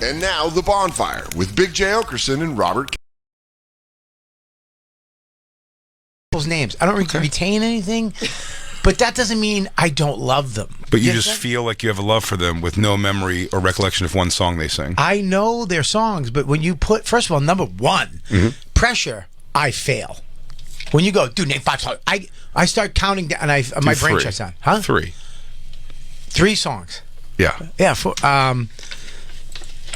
And now, The Bonfire with Big J. Oakerson and Robert. People's names. I don't retain anything, but that doesn't mean I don't love them. But you just feel like you have a love for them with no memory or recollection of one song they sing. I know their songs, but when you put, first of all, number one, pressure, I fail. When you go, dude, name 5 songs, I start counting down, and my brain shuts down. Huh? 3 songs. Yeah. Yeah.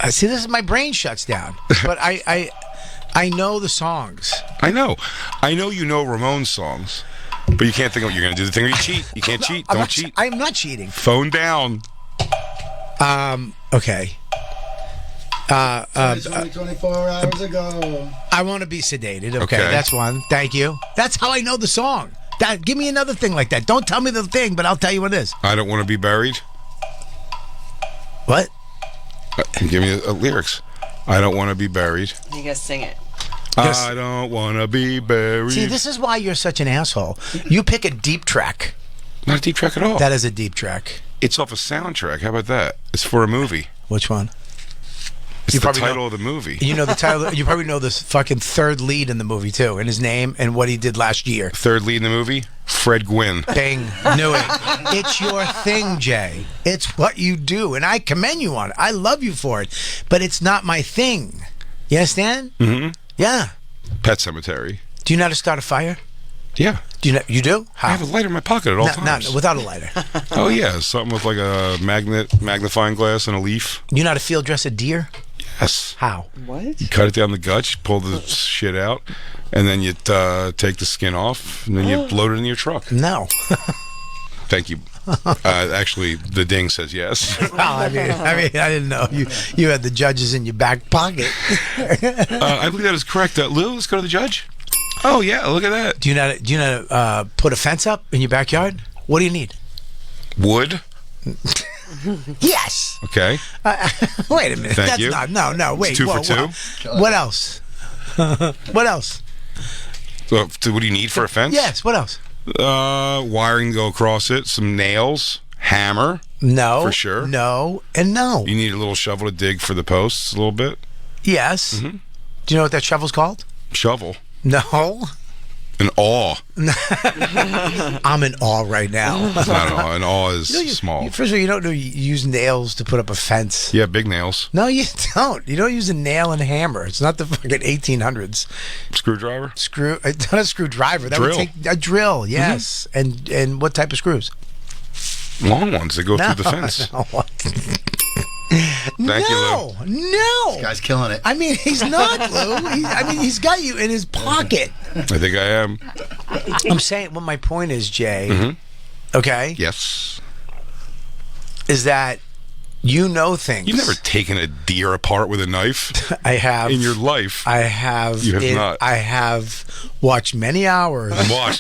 See, this is my brain shuts down, but I know the songs. I know you know Ramones songs, but you can't think of you're going to do the thing where you cheat. You can't cheat. Don't cheat. I'm not cheating. Phone down. Okay. It's only 24 hours ago. I want to be sedated. Okay, that's one. Thank you. That's how I know the song. Give me another thing like that. Don't tell me the thing, but I'll tell you what it is. I don't want to be buried. What? Give me lyrics. I don't want to be buried. You guys sing it. I don't want to be buried. See, this is why you're such an asshole. You pick a deep track. Not a deep track at all. That is a deep track. It's off a soundtrack. How about that? It's for a movie. Which one? It's the title of the movie. You know the title. You probably know this fucking third lead in the movie too, and his name and what he did last year. Third lead in the movie? Fred Gwynn. Bing. Knew it. It's your thing, Jay. It's what you do, and I commend you on it. I love you for it, but it's not my thing. You understand? Mm-hmm. Yeah. Pet Cemetery. Do you know how to start a fire? Yeah. Do you know? You do? How? I have a lighter in my pocket at all times. No, without a lighter. Oh yeah, something with like a magnifying glass and a leaf. You know how to field dress a deer? Yes. How? What? You cut it down the gut, you pull the shit out, and then you take the skin off, and then you load it in your truck. No. Thank you. Actually, the ding says yes. Well, I mean, I didn't know you had the judges in your back pocket. I believe that is correct. Lou, let's go to the judge. Oh yeah, look at that. Do you know how to put a fence up in your backyard? What do you need? Wood. Yes. Okay. Wait a minute. Thank you. No. Wait. It's 2 for 2. What else? What else? So, what do you need for a fence? Yes. What else? Wiring to go across it. Some nails. Hammer. No. For sure. No. And no. You need a little shovel to dig for the posts a little bit. Yes. Mm-hmm. Do you know what that shovel's called? Shovel. No. An awe. I'm in awe right now. It's not an awe. An awe is small. First of all, you don't use nails to put up a fence. Yeah, big nails. No, you don't. You don't use a nail and a hammer. It's not the fucking 1800s. Screwdriver? Not a screwdriver. That Drill. would take a drill, yes. Mm-hmm. And what type of screws? Long ones that go through the fence. Thank you, Lou. No. This guy's killing it. I mean, he's not, Lou. He's got you in his pocket. I think I am. I'm saying, what my point is, Jay, okay? Yes. Is that you know things. You've never taken a deer apart with a knife? I have. In your life? I have. You have not. I have watched many hours.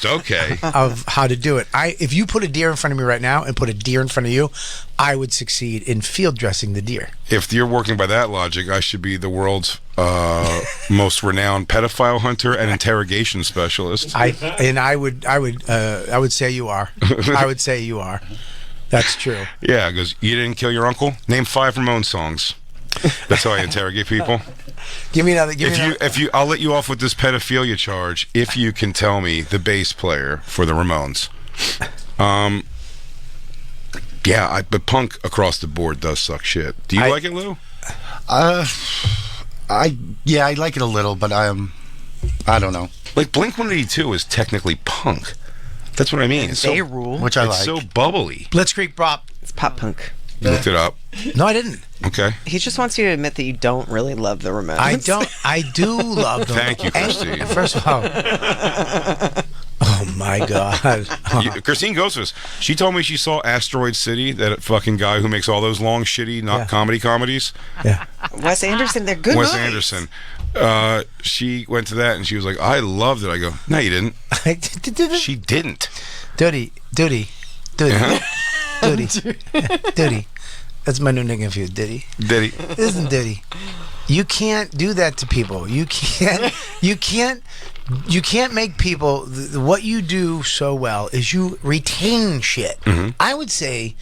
Okay. Of how to do it. If you put a deer in front of me right now and put a deer in front of you, I would succeed in field dressing the deer. If you're working by that logic, I should be the world's most renowned pedophile hunter and interrogation specialist. I would say you are. I would say you are. That's true. Yeah, because you didn't kill your uncle? Name 5 Ramones songs. That's how I interrogate people. Give me another. I'll let you off with this pedophilia charge if you can tell me the bass player for the Ramones. But punk across the board does suck shit. Do you like it, Lou? I like it a little, but I don't know. Like Blink-182 is technically punk. That's what I mean. It's They rule. Which I like. It's so bubbly. Blitzkrieg Bop. It's pop punk. You looked it up. No, I didn't. Okay. He just wants you to admit that you don't really love the Ramones. I don't. I do love them. Thank you, Christine. First of all, oh my God. Christine goes to us. She told me she saw Asteroid City, that fucking guy who makes all those long, shitty, comedies. Yeah. Wes Anderson, they're good Wes movies. Anderson. She went to that and she was like, I loved it. I go, no, you didn't. She didn't. Duty. That's my new nickname for you, Diddy. Diddy. Isn't Diddy? You can't do that to people. You can't make people. What you do so well is you retain shit. I would say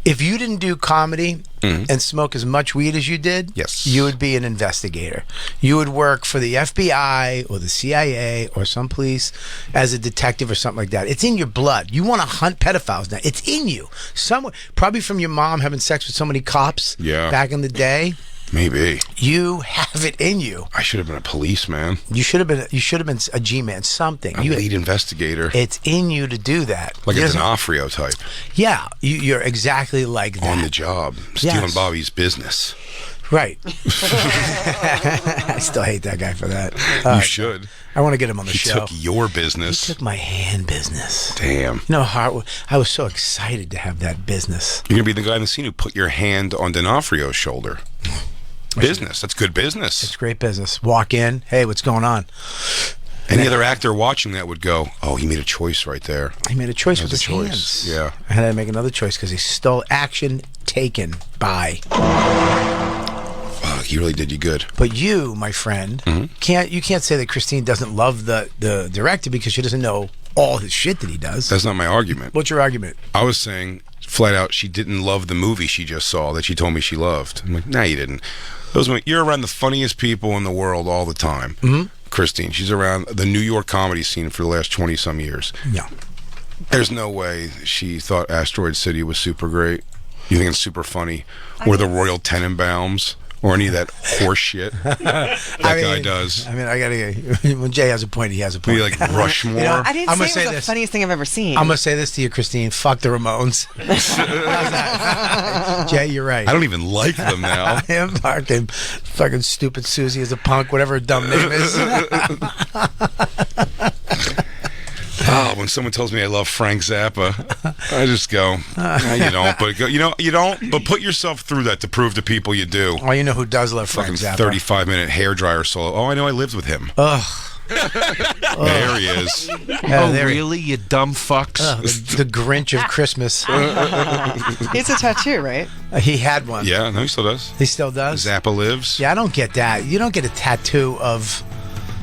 If you didn't do comedy and smoke as much weed as you did, Yes. you would be an investigator. You would work for the FBI or the CIA or some police as a detective or something like that. It's in your blood. You want to hunt pedophiles now. It's in you. Somewhere, probably from your mom having sex with so many cops back in the day. Maybe. You have it in you. I should have been a policeman. You should have been a G-man, something. A lead investigator. It's in you to do that. Like a There's- D'Onofrio type. Yeah, you're exactly like that. On the job. Stealing Yes. Bobby's business. Right. I still hate that guy for that. You should. I want to get him on the He show. took your business. He took my hand business. Damn. You know how I was so excited to have that business. You're going to be the guy in the scene who put your hand on D'Onofrio's shoulder. Business. That's good business. It's great business. Walk in. Hey, what's going on? Any other actor watching that would go, oh, he made a choice right there. He made a choice with That was his a choice. hands. Yeah. I had to make another choice because he stole action taken by. Fuck, he really did you good. But you, my friend, can't say that Christine doesn't love the director because she doesn't know all his shit that he does. That's not my argument. What's your argument? I was saying flat out she didn't love the movie she just saw that she told me she loved. I'm like, nah, you didn't. You're around the funniest people in the world all the time. Christine, she's around the New York comedy scene for the last 20-some years. Yeah. There's no way she thought Asteroid City was super great. You think it's super funny? Or the Royal Tenenbaums? Or any of that horse shit that guy does. I mean, I gotta. When Jay has a point, he has a point. Maybe like Rushmore. I didn't I'm say gonna it say was the this. funniest thing I've ever seen. I'm gonna say this to you, Christine. Fuck the Ramones. How's that? Jay, you're right. I don't even like them now. I am fucking stupid Susie is a punk, whatever her dumb name is. Oh, when someone tells me I love Frank Zappa, I just go, no, you don't. But you don't. But put yourself through that to prove to people you do. Oh, you know who does love Frank Fucking Zappa? 35-minute hairdryer solo. Oh, I know. I lived with him. Ugh. There he is. Yeah, there he- Really, you dumb fucks? the Grinch of Christmas. He has a tattoo, right? He had one. Yeah, no, he still does. He still does. Zappa lives. Yeah, I don't get that. You don't get a tattoo of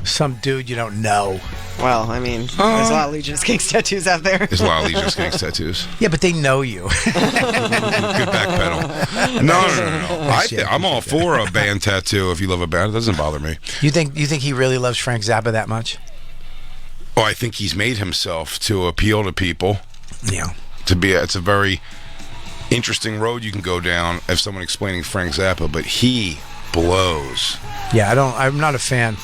some dude you don't know. Well, I mean, there's a lot of Legion of Skanks tattoos out there. There's a lot of Legion of Skanks tattoos. Yeah, but they know you. Good backpedal. No. I'm all for a band tattoo if you love a band. It doesn't bother me. You think he really loves Frank Zappa that much? Oh, I think he's made himself to appeal to people. Yeah. It's a very interesting road you can go down if someone explaining Frank Zappa, but he blows. Yeah, I'm not a fan.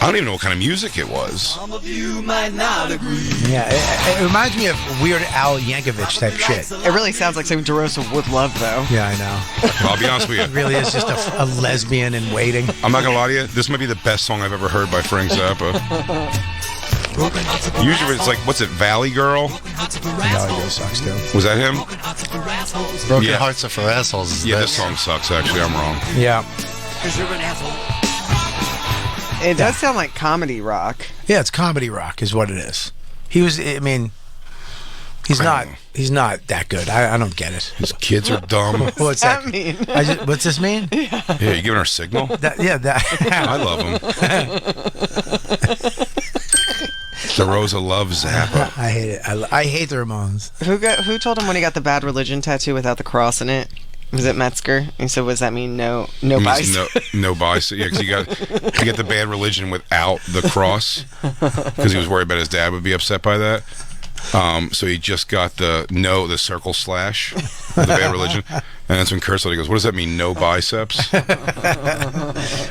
I don't even know what kind of music it was. Yeah, it reminds me of Weird Al Yankovic type shit. It really sounds like something DeRosa would love, though. Yeah, I know. I'll be honest with It you. really is just a lesbian in waiting. I'm not gonna lie to you. This might be the best song I've ever heard by Frank Zappa. Usually it's like, what's it, Valley Girl? No, it really sucks too. Was that him? Broken Yeah. Hearts Are for Assholes. Is Yeah, this. this song sucks. Actually, I'm wrong. Yeah. It does sound like comedy rock. Yeah, it's comedy rock is what it is. He's not that good. I don't get it. His kids are dumb. What's that mean? What's this mean? Yeah, you giving her a signal? I love him. DeRosa loves Zappa. I hate it. I hate the Ramones. Who told him when he got the Bad Religion tattoo without the cross in it? Was it Metzger? He said, "What does that mean? No It means bice." no bice. Yeah, because you get the Bad Religion without the cross, because he was worried about his dad would be upset by that. So he just got the circle slash, the Bad Religion, and that's when Kurt said, he goes, "What does that mean? No biceps?"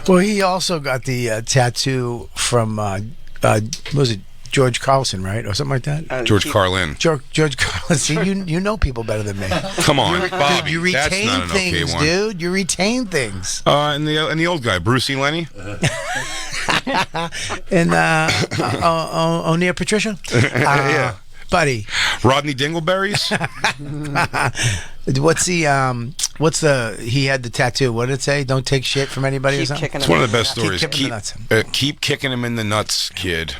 Well, he also got the tattoo from what was it, George Carlson, right, or something like that. George Carlin. George Carlin. See, you know people better than me. Come on, Bobby. You That's retain not an okay things, one. dude. You retain things. And the old guy, Brucey Lenny. And O'Neill Patricia. Yeah. Buddy. Rodney Dingleberries. He had the tattoo. What did it say? Don't take shit from anybody or Keep something? kicking It's him one in of the best nuts. stories. Keep kicking the nuts. Keep kicking him in the nuts, kid.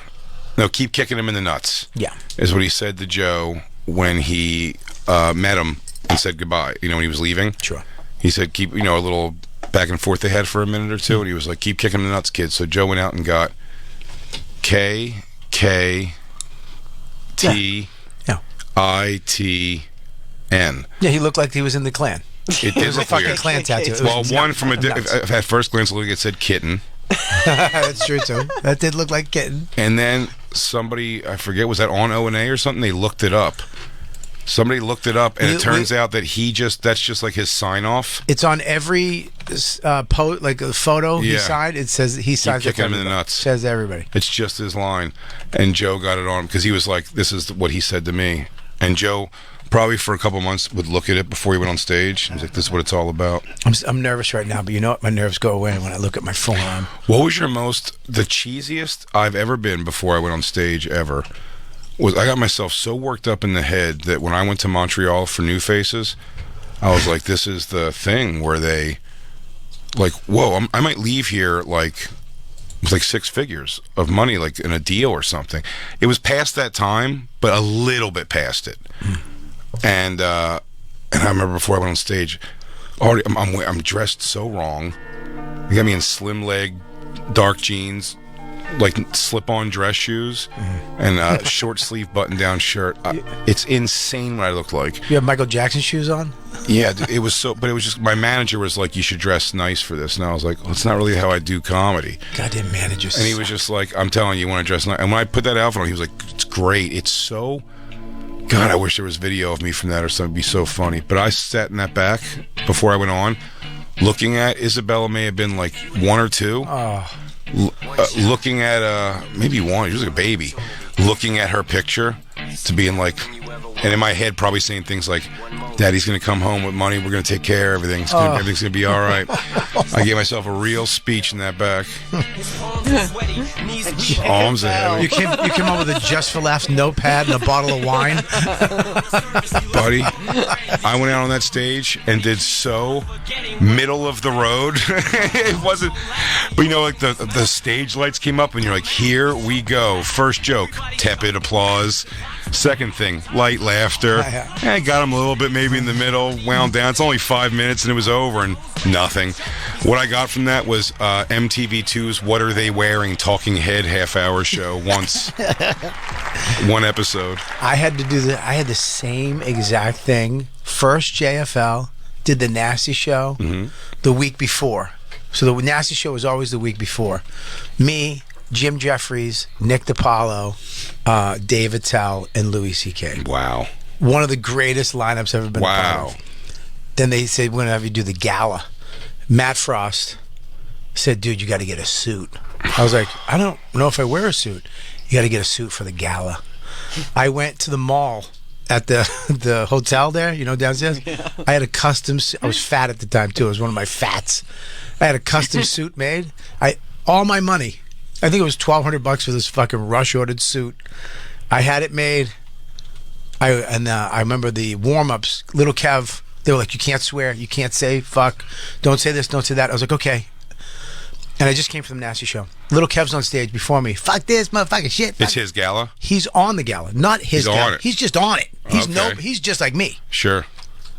No, keep kicking him in the nuts. Yeah. Is what he said to Joe when he met him and said goodbye. When he was leaving. Sure. He said, keep, a little back and forth they had for a minute or two, and he was like, keep kicking him in the nuts, kid. So Joe went out and got KKT Yeah. ITT N. Yeah, he looked like he was in the Klan. It It did was a look fucking weird. Klan tattoo. It Well, was one from nuts. at first glance, looking, it said kitten. That's true too. That did look like kitten. And then somebody, I forget, was that on O&A or something? They looked it up. Somebody looked it up, and it turns out that that's just like his sign off. It's on every like a photo he Yeah. signed. It says he signs kick it to him in the everybody. nuts. Says everybody. It's just his line. And Joe got it on because he was like, this is what he said to me. And Joe, probably for a couple months, would look at it before he went on stage. He's like, this is what it's all about. I'm nervous right now, but you know what? My nerves go away when I look at my forearm. What was the cheesiest I've ever been before I went on stage ever? Was I got myself so worked up in the head that when I went to Montreal for New Faces, I was like, this is the thing where they, like, whoa, I might leave here like, it was like 6 figures of money, like in a deal or something. It was past that time, but a little bit past it. And I remember before I went on stage, already I'm dressed so wrong. They got me in slim leg, dark jeans, like slip-on dress shoes, and a short sleeve button-down shirt. It's insane what I look like. You have Michael Jackson shoes on? Yeah, it was so. But it was just my manager was like, "You should dress nice for this," and I was like, "Well, it's not really how I do comedy." Goddamn managers. And he was just like, "I'm telling you, you want to dress nice." And when I put that outfit on, he was like, "It's great. It's so." God, I wish there was video of me from that or something. It'd be so funny. But I sat in that back before I went on, looking at Isabella. May have been like 1 or 2. Looking at maybe 1. She was like a baby. Looking at her picture to being like, and in my head probably saying things like, "Daddy's gonna come home with money. We're gonna take care of everything. Everything's gonna be all right." I gave myself a real speech in that back. Arms ahead. You came up with a Just for Laughs notepad and a bottle of wine. Buddy, I went out on that stage and did so middle of the road. It wasn't, but you know, like the stage lights came up and you're like, here we go. First joke, tepid applause. Second thing, light laughter. I got him a little bit maybe in the middle, wound down. It's only 5 minutes and it was over and nothing. What I got from that was MTV2's What Are They Wearing Talking Head half-hour show once. One episode. I had the same exact thing. First JFL, did the Nasty Show the week before. So the Nasty Show was always the week before. Me, Jim Jeffries, Nick DiPaolo, Dave Attell, and Louis C.K. Wow. One of the greatest lineups ever been a part of. Then they said, we're going to have you do the gala. Matt Frost said, dude, you got to get a suit. I was like, I don't know if I wear a suit. You got to get a suit for the gala. I went to the mall at the hotel there, you know, downstairs. Yeah. I had a custom suit. I was fat at the time, too. It was one of my fats. I had a custom suit made. All my money. I think it was $1,200 for this fucking rush-ordered suit. I had it made. I remember the warm-ups. Little Kev, they were like, you can't swear, you can't say fuck, don't say this, don't say that. I was like, okay. And I just came from the Nasty Show. Little Kev's on stage before me. Fuck this, motherfucking shit. It's his gala? He's on the gala, not his gala. On it. He's just on it. Okay. He's just like me. Sure.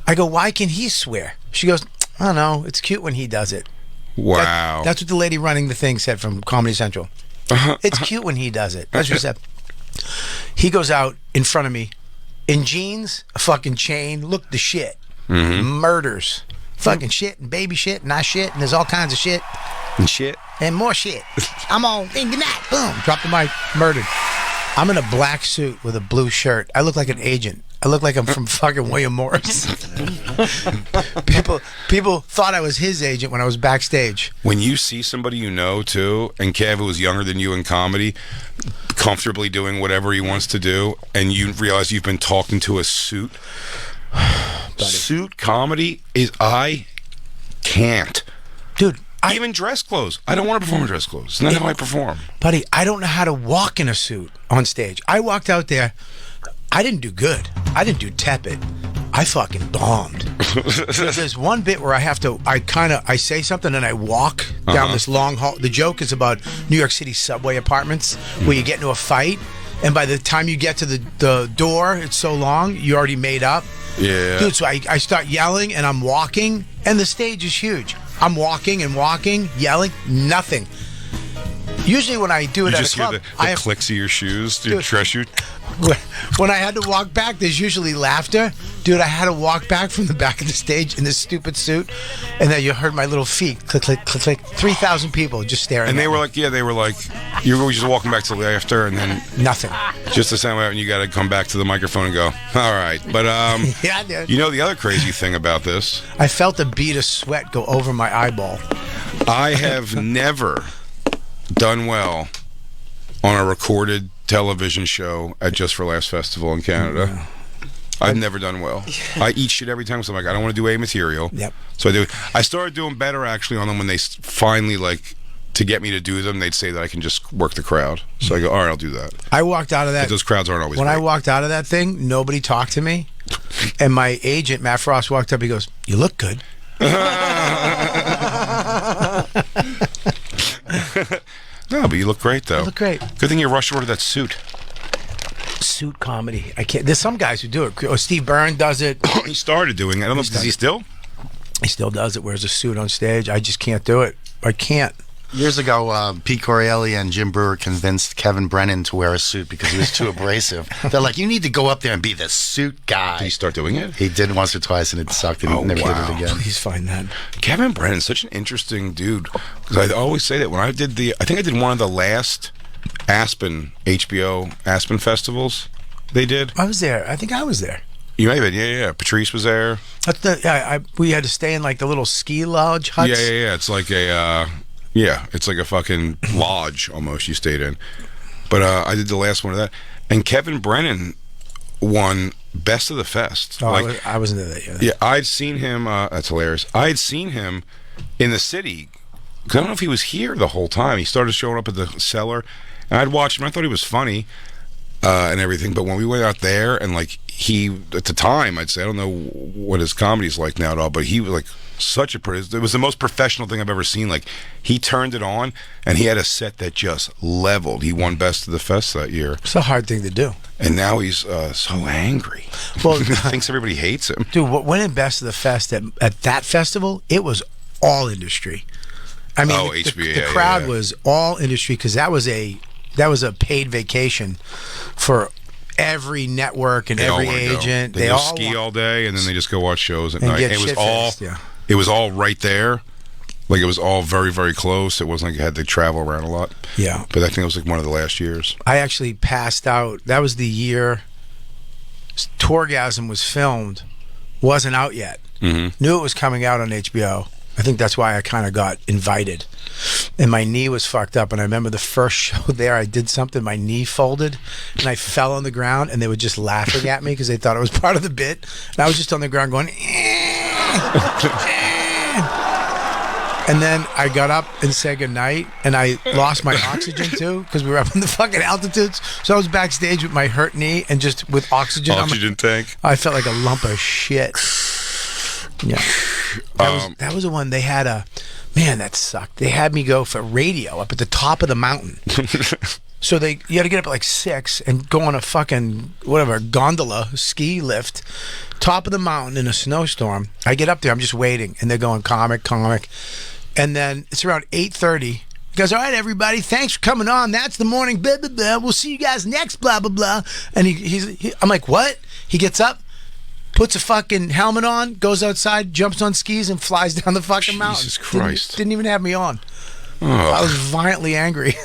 I go, why can he swear? She goes, I don't know. It's cute when he does it. Wow. That's what the lady running the thing said from Comedy Central. It's cute when he does it. That's what she said. He goes out in front of me in jeans, a fucking chain, look the shit. Murders. Fucking shit and baby shit and I shit and there's all kinds of shit. And shit. And more shit. I'm all thinking that. Boom. Drop the mic. Murdered. I'm in a black suit with a blue shirt. I look like an agent. I look like I'm from fucking William Morris. People thought I was his agent when I was backstage. When you see somebody you know, too, and Kev, who was younger than you in comedy, comfortably doing whatever he wants to do, and you realize you've been talking to a suit. Suit comedy is, I can't. Dude. Even dress clothes. I don't want to perform in dress clothes. It's not how I perform. Buddy, I don't know how to walk in a suit on stage. I walked out there. I didn't do good. I didn't do tepid. I fucking bombed. There's one bit where I say something and I walk down this long hall. The joke is about New York City subway apartments where you get into a fight and by the time you get to the door, it's so long, you already made up. Yeah. Dude, so I start yelling and I'm walking and the stage is huge. I'm walking and walking, yelling, nothing. Usually when I do it You at just a hear club, the clicks of your shoes, your Dude. dress shoe. when I had to walk back, there's usually laughter. Dude, I had to walk back from the back of the stage in this stupid suit, and then you heard my little feet click, click, click, click. 3,000 people just staring. And at they were me. like, you were just walking back to the after, and then Nothing. just the same way, and you got to come back to the microphone and go, all right. But Yeah, dude. you know the other crazy thing about this, I felt a bead of sweat go over my eyeball. I have never done well on a recorded television show at Just for Laughs Festival in Canada. I've never done well. I eat shit every time, so I'm like, I don't want to do A material. Yep. So I do. I started doing better actually on them when they finally like to get me to do them. They'd say that I can just work the crowd. So I go, all right, I'll do that. I walked out of that. But those crowds aren't always. When I great. walked out of that thing, nobody talked to me. And my agent, Matt Frost, walked up. He goes, "You look good." No, but you look great though. I look great. Good thing you rushed ordered that suit. Suit comedy. I can't. There's some guys who do it. Or Steve Byrne does it. He started doing it. I don't know. Does he still? He still does it. Wears a suit on stage. I just can't do it. I can't. Years ago, Pete Corielli and Jim Brewer convinced Kevin Brennan to wear a suit because he was too abrasive. They're like, you need to go up there and be the suit guy. Did he start doing it? He did once or twice and it sucked and he never did it again. Please find that. Kevin Brennan's such an interesting dude. Because I always say that when I did I think I did one of the last HBO Aspen festivals they did. I was there. I think I was there. You may have been, yeah. Patrice was there. That's we had to stay in like the little ski lodge huts. Yeah. It's like it's like a fucking lodge almost you stayed in. But I did the last one of that. And Kevin Brennan won Best of the Fest. Oh, I wasn't there yet. Yeah, I'd seen him. That's hilarious. I'd seen him in the city. 'Cause I don't know if he was here the whole time. He started showing up at the cellar, and I'd watch him. I thought he was funny and everything. But when we went out there, and like he at the time, I'd say I don't know what his comedy's like now at all, but he was like such a. It was the most professional thing I've ever seen. Like he turned it on, and he had a set that just leveled. He won Best of the Fest that year. It's a hard thing to do. And now he's so angry. Well, he thinks everybody hates him. Dude, what winning Best of the Fest at that festival, it was all industry. I mean, the crowd was all industry because that was a paid vacation for every network and every agent. They all ski all day and then they just go watch shows at night. It was all right there. Like it was all very, very close. It wasn't like you had to travel around a lot. Yeah. But I think it was like one of the last years. I actually passed out. That was the year Tourgasm was filmed. Wasn't out yet. Mm-hmm. Knew it was coming out on HBO. I think that's why I kind of got invited. And my knee was fucked up. And I remember the first show there, I did something, my knee folded, and I fell on the ground, and they were just laughing at me because they thought it was part of the bit. And I was just on the ground going, And then I got up and said goodnight, and I lost my oxygen too because we were up in the fucking altitudes. So I was backstage with my hurt knee and just with oxygen. Tank. I felt like a lump of shit. Yeah. That was the one they had that sucked. They had me go for radio up at the top of the mountain. So you had to get up at like 6 and go on a fucking gondola ski lift, top of the mountain in a snowstorm. I get up there, I'm just waiting, and they're going comic, and then it's around 8:30. He goes, all right, everybody, thanks for coming on. That's the morning, blah blah blah. We'll see you guys next, blah blah blah. And I'm like, what? He gets up, puts a fucking helmet on, goes outside, jumps on skis, and flies down the fucking mountain. Jesus Christ! Didn't even have me on. Oh. I was violently angry.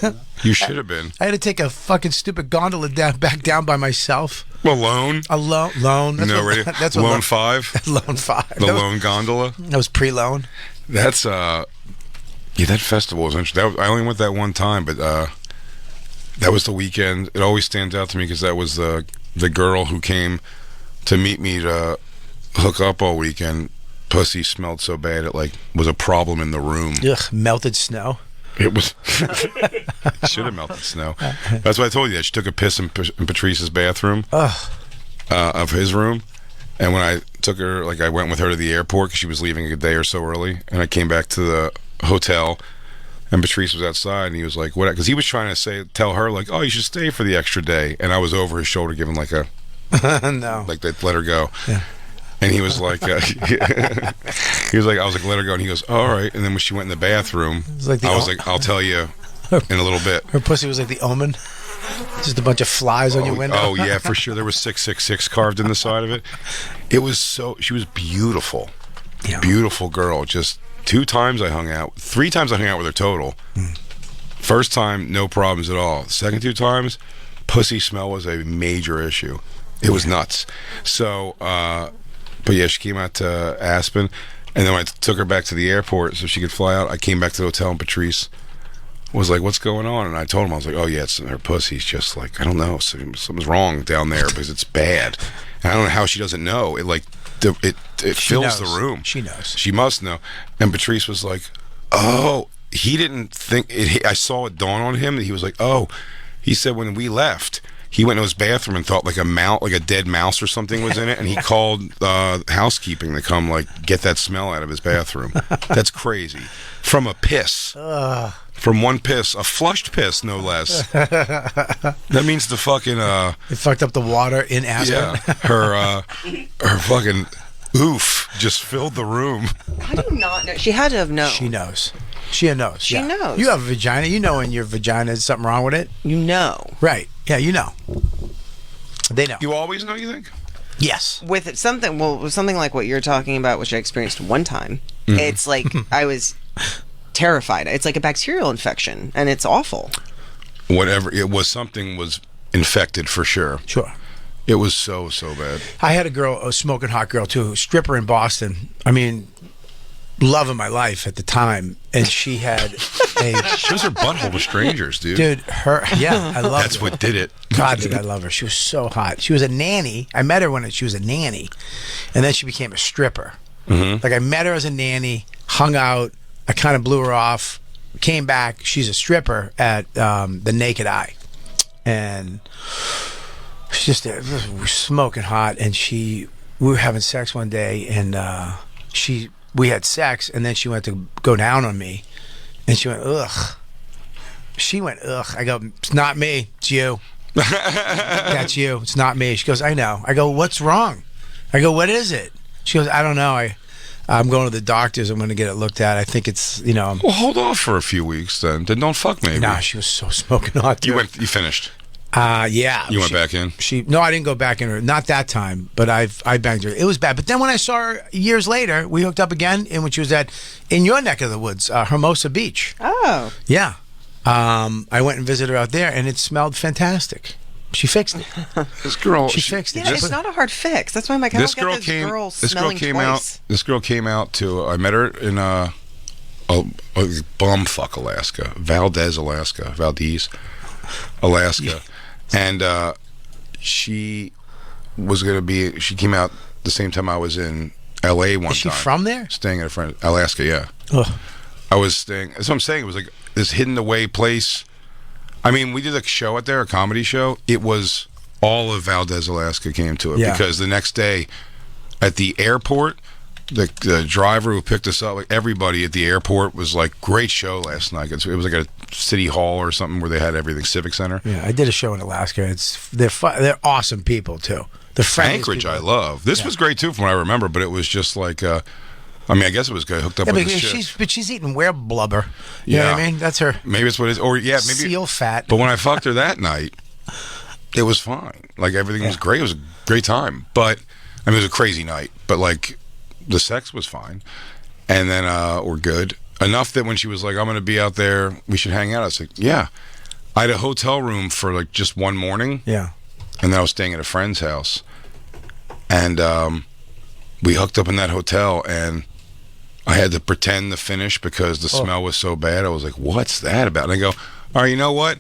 You should have been. I had to take a fucking stupid gondola back down by myself. Alone? Alone. That's what Lone 5? Lone 5. The Lone Gondola? That was pre-loan. That's, that festival was interesting. I only went that one time, but that was the weekend. It always stands out to me because that was the girl who came to meet me to hook up all weekend. Pussy smelled so bad it was a problem in the room. Ugh, melted snow. It was should have melted snow. That's why I told you that she took a piss in Patrice's bathroom of his room, and when I took her, I went with her to the airport because she was leaving a day or so early, and I came back to the hotel, and Patrice was outside, and he was like, "What?" Because he was trying to tell her "Oh, you should stay for the extra day," and I was over his shoulder giving a no, they let her go. Yeah. And he was like, I was like, let her go. And he goes, all right. And then when she went in the bathroom, I was like, I'll tell you in a little bit. Her pussy was like the Omen. Just a bunch of flies on your window. Oh yeah, for sure. There was 666 carved in the side of it. It was so. She was beautiful, beautiful girl. Just 2 times I hung out. 3 times I hung out with her total. First time, no problems at all. Second 2 times, pussy smell was a major issue. It was nuts. So, but yeah, she came out to Aspen, and then when I took her back to the airport so she could fly out, I came back to the hotel, and Patrice was like, "What's going on?" And I told him, I was like, "Oh yeah, it's her pussy's just like, I don't know, something's wrong down there because it's bad." And I don't know how she doesn't know. It like it fills the room. She knows. She must know. And Patrice was like, "Oh." He didn't think it. I saw it dawn on him that he was like, "Oh," he said when we left, he went to his bathroom and thought like a dead mouse or something was in it, and he called housekeeping to come like get that smell out of his bathroom. That's crazy. From a piss. From one piss, a flushed piss, no less. That means the fucking It fucked up the water in Aspen. yeah, her fucking oof just filled the room. How do you not know? She had to have known. She knows. She knows. She knows. You have a vagina. You know when your vagina is something wrong with it. You know. Right. Yeah, you know. They know. You always know, you think? Yes. With something like what you're talking about, which I experienced one time, it's like I was terrified. It's like a bacterial infection, and it's awful. Whatever it was, something was infected for sure. Sure. It was so bad. I had a girl, a smoking hot girl too, a stripper in Boston. I mean, love of my life at the time, and she had She was her butthole to strangers, dude. dude. I love. That's what did it. God, did I love her? She was so hot. She was a nanny. I met her when she was a nanny, and then she became a stripper. Like I met her as a nanny, hung out. I kind of blew her off. Came back. She's a stripper at the Naked Eye, and she's just we're smoking hot. And we were having sex one day, and we had sex, and then she went to go down on me, and she went, ugh. She went, ugh. I go, it's not me, it's you. That's you, it's not me. She goes, I know. I go, what's wrong? I go, what is it? She goes, I don't know. I'm going to the doctors. I'm going to get it looked at. I think it's, Well, hold off for a few weeks then. Then don't fuck maybe. Nah, she was so smoking hot. You finished. Yeah. You went back in? No, I didn't go back in her. Not that time, but I banged her. It was bad. But then when I saw her years later, we hooked up again, and when she was in your neck of the woods, Hermosa Beach. Oh. Yeah. I went and visited her out there, and it smelled fantastic. She fixed it. This girl, she fixed it. Yeah, it's not a hard fix. That's why I'm like, I don't get this girl smelling twice. This girl came out to. I met her in bumfuck Alaska, Valdez, Alaska, and she was gonna be. She came out the same time I was in L.A. one time. Is she from there? Staying at a friend, Alaska. Yeah. Ugh. I was staying. That's what I'm saying. It was like this hidden away place. I mean, we did a show out there, a comedy show. It was all of Valdez, Alaska came to it because the next day at the airport, the driver who picked us up, like everybody at the airport was like, great show last night. It was like a city hall or something where they had everything, Civic Center. Yeah, I did a show in Alaska. They're awesome people too. The Anchorage, I love. This was great too, from what I remember. But it was just like, I guess it was good. Hooked up with the shit. But she's eating whale blubber. You know what I mean? That's her. Maybe it's what it is. Or maybe seal fat. But when I fucked her that night, it was fine. Like everything was great. It was a great time. But I mean, it was a crazy night. But like, the sex was fine, and then we're good enough that when she was like, "I'm going to be out there. We should hang out." I was like, "Yeah." I had a hotel room for like just one morning. Yeah. And then I was staying at a friend's house, and we hooked up in that hotel, and I had to pretend to finish because the smell was so bad. I was like, "What's that about?" And I go, "All right, you know what?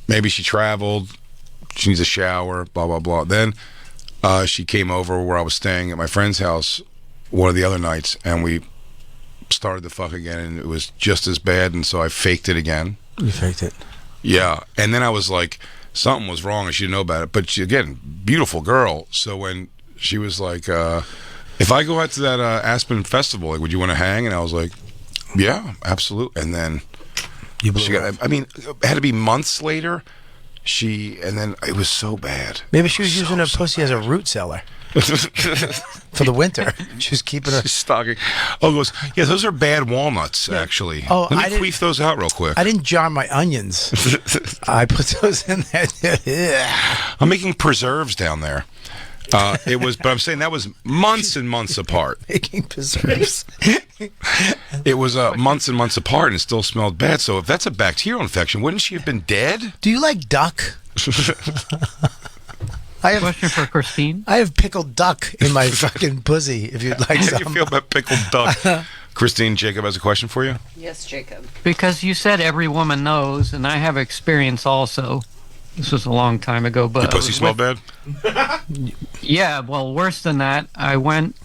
Maybe she traveled. She needs a shower. Blah blah blah." Then she came over where I was staying at my friend's house one of the other nights, and we started to fuck again, and it was just as bad. And so I faked it again. You faked it. Yeah, and then I was like, something was wrong, and she didn't know about it. But she, again, beautiful girl. So when she was like, if I go out to that Aspen festival, like, would you want to hang? And I was like, yeah, absolutely. And then she got, I mean, it had to be months later. And then it was so bad. Maybe she was using her pussy as a root cellar. for the winter. She's keeping her. Stocking. Oh, goes. Yeah, those are bad walnuts. Actually. Oh, let me I didn't- queef those out real quick. I didn't jar my onions. I put those in there. I'm making preserves down there. It was, but I'm saying that was months and months apart. Making preserves. It was months and months apart, and it still smelled bad. So if that's a bacterial infection, wouldn't she have been dead? Do you like duck? Question for Christine. I have pickled duck in my fucking pussy. If you'd like How do you some. feel about pickled duck? Christine, Jacob has a question for you. Yes, Jacob. Because you said every woman knows, and I have experience also. This was a long time ago, but Your pussy smelled bad? Yeah, well, worse than that. I went.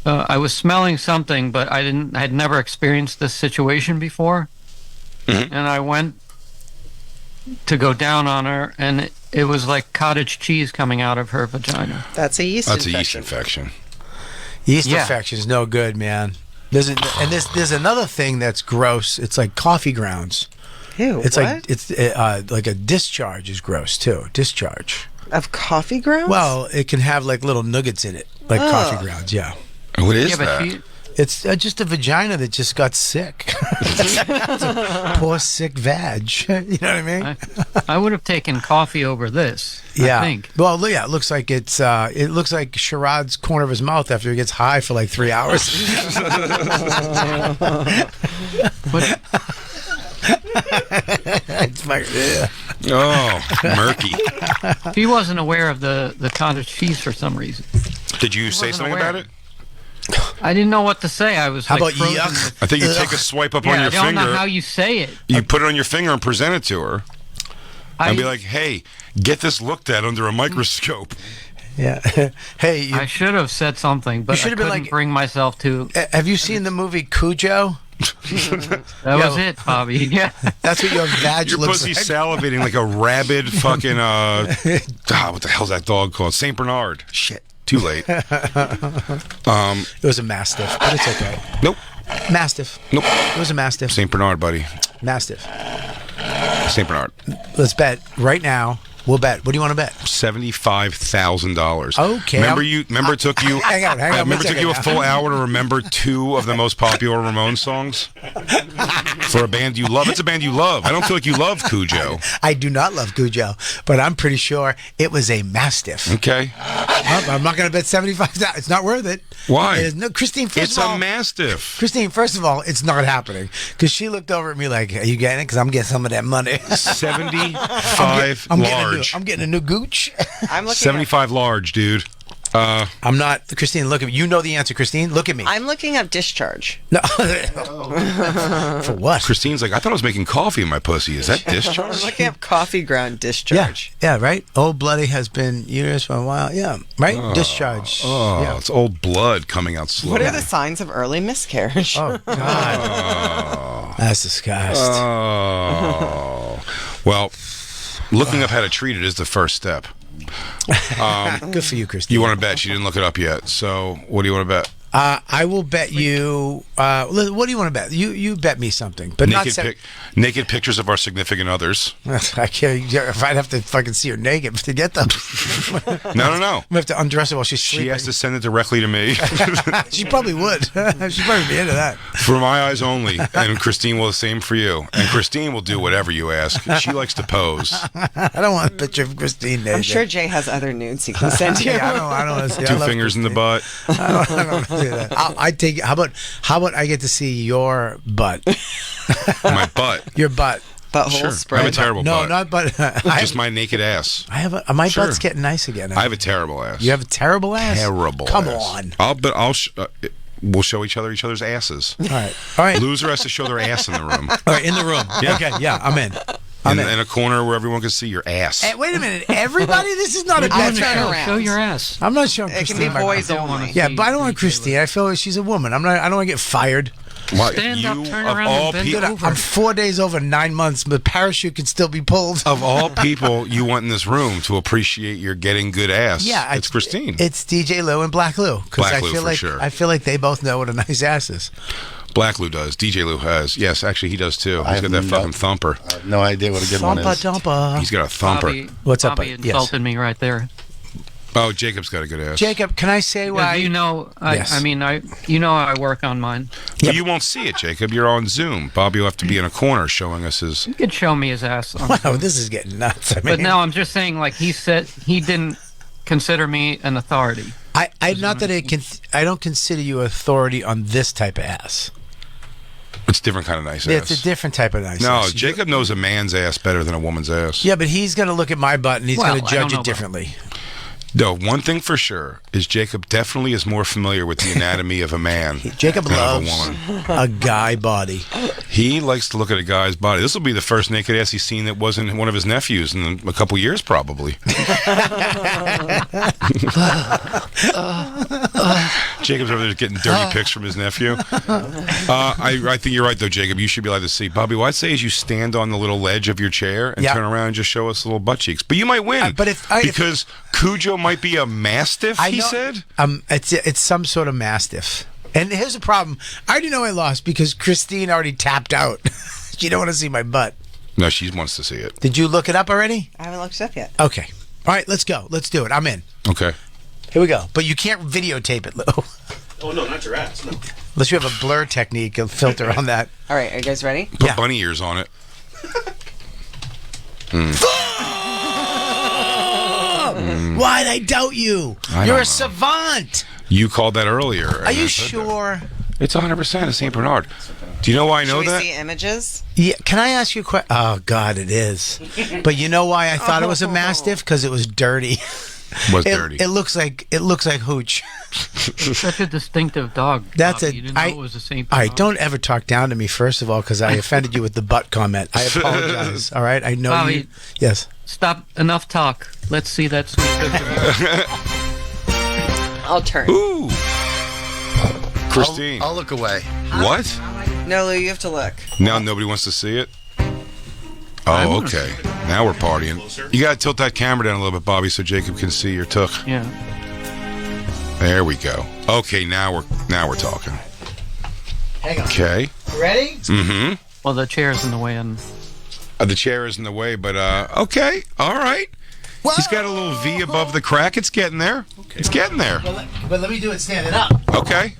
I was smelling something, but I had never experienced this situation before, and I went to go down on her, and it was like cottage cheese coming out of her vagina. That's a yeast That's infection. a yeast infection. Yeast Yeah. infection is no good, man. There's another thing that's gross. It's like coffee grounds. Ew, It's what? like it's like a discharge is gross too. Discharge. Of coffee grounds? Well, it can have like little nuggets in it, like coffee grounds. Yeah, What is Yeah, but that? it's just a vagina that just got sick. Poor sick vag. You know what I mean? I would have taken coffee over this. Yeah. I think. Well, yeah, it looks like it looks like Sherrod's corner of his mouth after he gets high for like 3 hours. But It's like, ugh. Oh, murky. he wasn't aware of the cottage cheese for some reason. Did you say wasn't something aware. about it? I didn't know what to say. I was How like about frozen yuck? with- I think you take a swipe up on Yeah, I your don't know finger. how you say it. You put it on your finger and present it to her. I, And be like, hey, get this looked at under a microscope. Yeah. Hey, I should have said something, but I should have been couldn't like- bring myself to. have you seen the movie Cujo? That was it, Bobby. Yeah. That's what your vag Your looks pussy's like. salivating like a rabid fucking, what the hell's that dog called? St. Bernard. Shit. Too late. It was a mastiff, but it's okay. Nope. Mastiff. Nope. It was a mastiff. St. Bernard, buddy. Mastiff. St. Bernard. Let's bet right now. We'll bet. What do you want to bet? $75,000. Okay, Remember it took you. Hang on, one Remember it took you a second. full hour to remember 2 of the most popular Ramones songs for a band you love. It's a band you love. I don't feel like you love Cujo. I do not love Cujo, but I'm pretty sure it was a mastiff. Okay. I'm not going to bet 75. It's not worth it. Why? It is, no, Christine. First It's of all, a mastiff. Christine. First of all, it's not happening because she looked over at me like, "Are you getting it? Because I'm getting some of that money." 75 large. I'm getting a new gooch. I'm looking 75 large, dude. I'm not. Christine, look at me. You know the answer, Christine. Look at me. I'm looking up discharge. No. For what? Christine's like, I thought I was making coffee in my pussy. Is that I'm discharge? looking up coffee ground Yeah. discharge. Yeah. Right. Old bloody has been uterus for a while. Yeah. Right. Discharge. Oh, Yeah. it's old blood coming out What slowly. are the signs of early miscarriage? Oh God. That's disgusting. Oh. Well, looking up how to treat it is the first step. Good for you, Christine. You want to bet? She didn't look it up yet. So, what do you want to bet? I will bet you. What do you want to bet? You bet me something, but not. Naked pictures of our significant others. I can't. If I'd have to fucking see her naked to get them, No. I'm gonna have to undress her while she's She sleeping. has to send it directly to me. She probably would. She'd probably be into that. For my eyes only. And Christine will the same for you. And Christine will do whatever you ask. She likes to pose. I don't want a picture of Christine naked. I'm sure Jay has other nudes he can send you. Yeah, I don't want to see. I 2 love fingers in the Christine. butt. I don't want to see that. I'd take. How about I get to see your butt? My butt. Your butt. Butthole Sure. I spread. have a terrible No, butt. not butt. Just my naked ass. I have my Sure. butt's getting nice again. I have a terrible ass. You have a terrible ass. terrible Come ass. on. We'll show each other's asses. All right. All right. Loser has to show their ass in the room. All right. In the room. Yeah. Okay. Yeah. I'm in. In a corner where everyone can see your ass. Hey, wait a minute. Everybody, this is not a I'll bad turn show. around. Show your ass. I'm not showing It can Christine. be my boys butt. only. Yeah, but I don't want Christine. I feel like she's a woman. I don't want to get fired. What, Stand up, turn of around, all and bend people, over. I'm 4 days over 9 months. The parachute can still be pulled. of all people you want in this room to appreciate your getting good ass. Yeah, it's Christine. It's DJ Lou and Black Lou. 'Cause Black I Lou feel for like sure. I feel like they both know what a nice ass is. Black Lou does. DJ Lou has. Yes, actually he does too. I He's got have that no- fucking thumper. I have no idea what a good one Thumpa is. dumpa. He's got a thumper. Bobby, What's up, Bobby bud? Yes. insulted me right there. Oh, Jacob's got a good ass. Jacob, can I say why? You know, Yes. I work on mine. But you won't see it, Jacob. You're on Zoom. Bobby will have to be in a corner showing us his. You could show me his ass. Wow, this is getting nuts. I mean, But no, I'm just saying, like he said, he didn't consider me an authority. I not that I don't consider you authority on this type of ass. It's a different kind of nice It's ass. a different type of nice No, ass. Jacob knows a man's ass better than a woman's ass. Yeah, but he's going to look at my butt and he's Well, going to I don't judge know it about- differently. No, one thing for sure is Jacob definitely is more familiar with the anatomy of a man Jacob than of a loves woman. a guy body. He likes to look at a guy's body. This will be the first naked ass he's seen that wasn't one of his nephews in a couple years, probably. Jacob's over there getting dirty pics from his nephew. I think you're right, though, Jacob. You should be allowed to see. Bobby, what I'd say is you stand on the little ledge of your chair and Yeah. turn around and just show us little butt cheeks. But you might win. Because Cujo might be a mastiff, he said. It's some sort of mastiff. And here's the problem. I already know I lost because Christine already tapped out. She don't want to see my butt. No, she wants to see it. Did you look it up already? I haven't looked it up yet. Okay. All right, let's go. Let's do it. I'm in. Okay. Here we go. But you can't videotape it, Lou. Oh, no, not your ass. No. Unless you have a blur technique, a filter on that. All right, are you guys ready? Put Yeah. bunny ears on it. Why'd I doubt you? I You're don't a know. savant. You called that earlier. Are you sure? It's 100% a St. Bernard. Do you know why I know Should we that? see images? Yeah. Can I ask you a question? Oh, God, it is. But you know why I thought it was a mastiff? Because it was dirty. Was dirty. It looks like hooch. It's such a distinctive dog. That's Bobby. You didn't know it was the same. All right, don't ever talk down to me, first of all, because I offended you with the butt comment. I apologize. All right, I know Bobby. you. Yes. Stop. Enough talk. Let's see that sweet picture. I'll turn. Ooh. Christine. I'll look away. What? No, Lou, you have to look. Now nobody wants to see it? Oh, okay. Now we're partying. You got to tilt that camera down a little bit, Bobby, so Jacob can see your took. Yeah. There we go. Okay, now we're talking. Hang on. Okay. Ready? Mm-hmm. Well, the chair's in the way, and The chair is in the way, but okay. All right. He's got a little V above the crack. It's getting there. It's getting there. But let me do it standing up. Okay.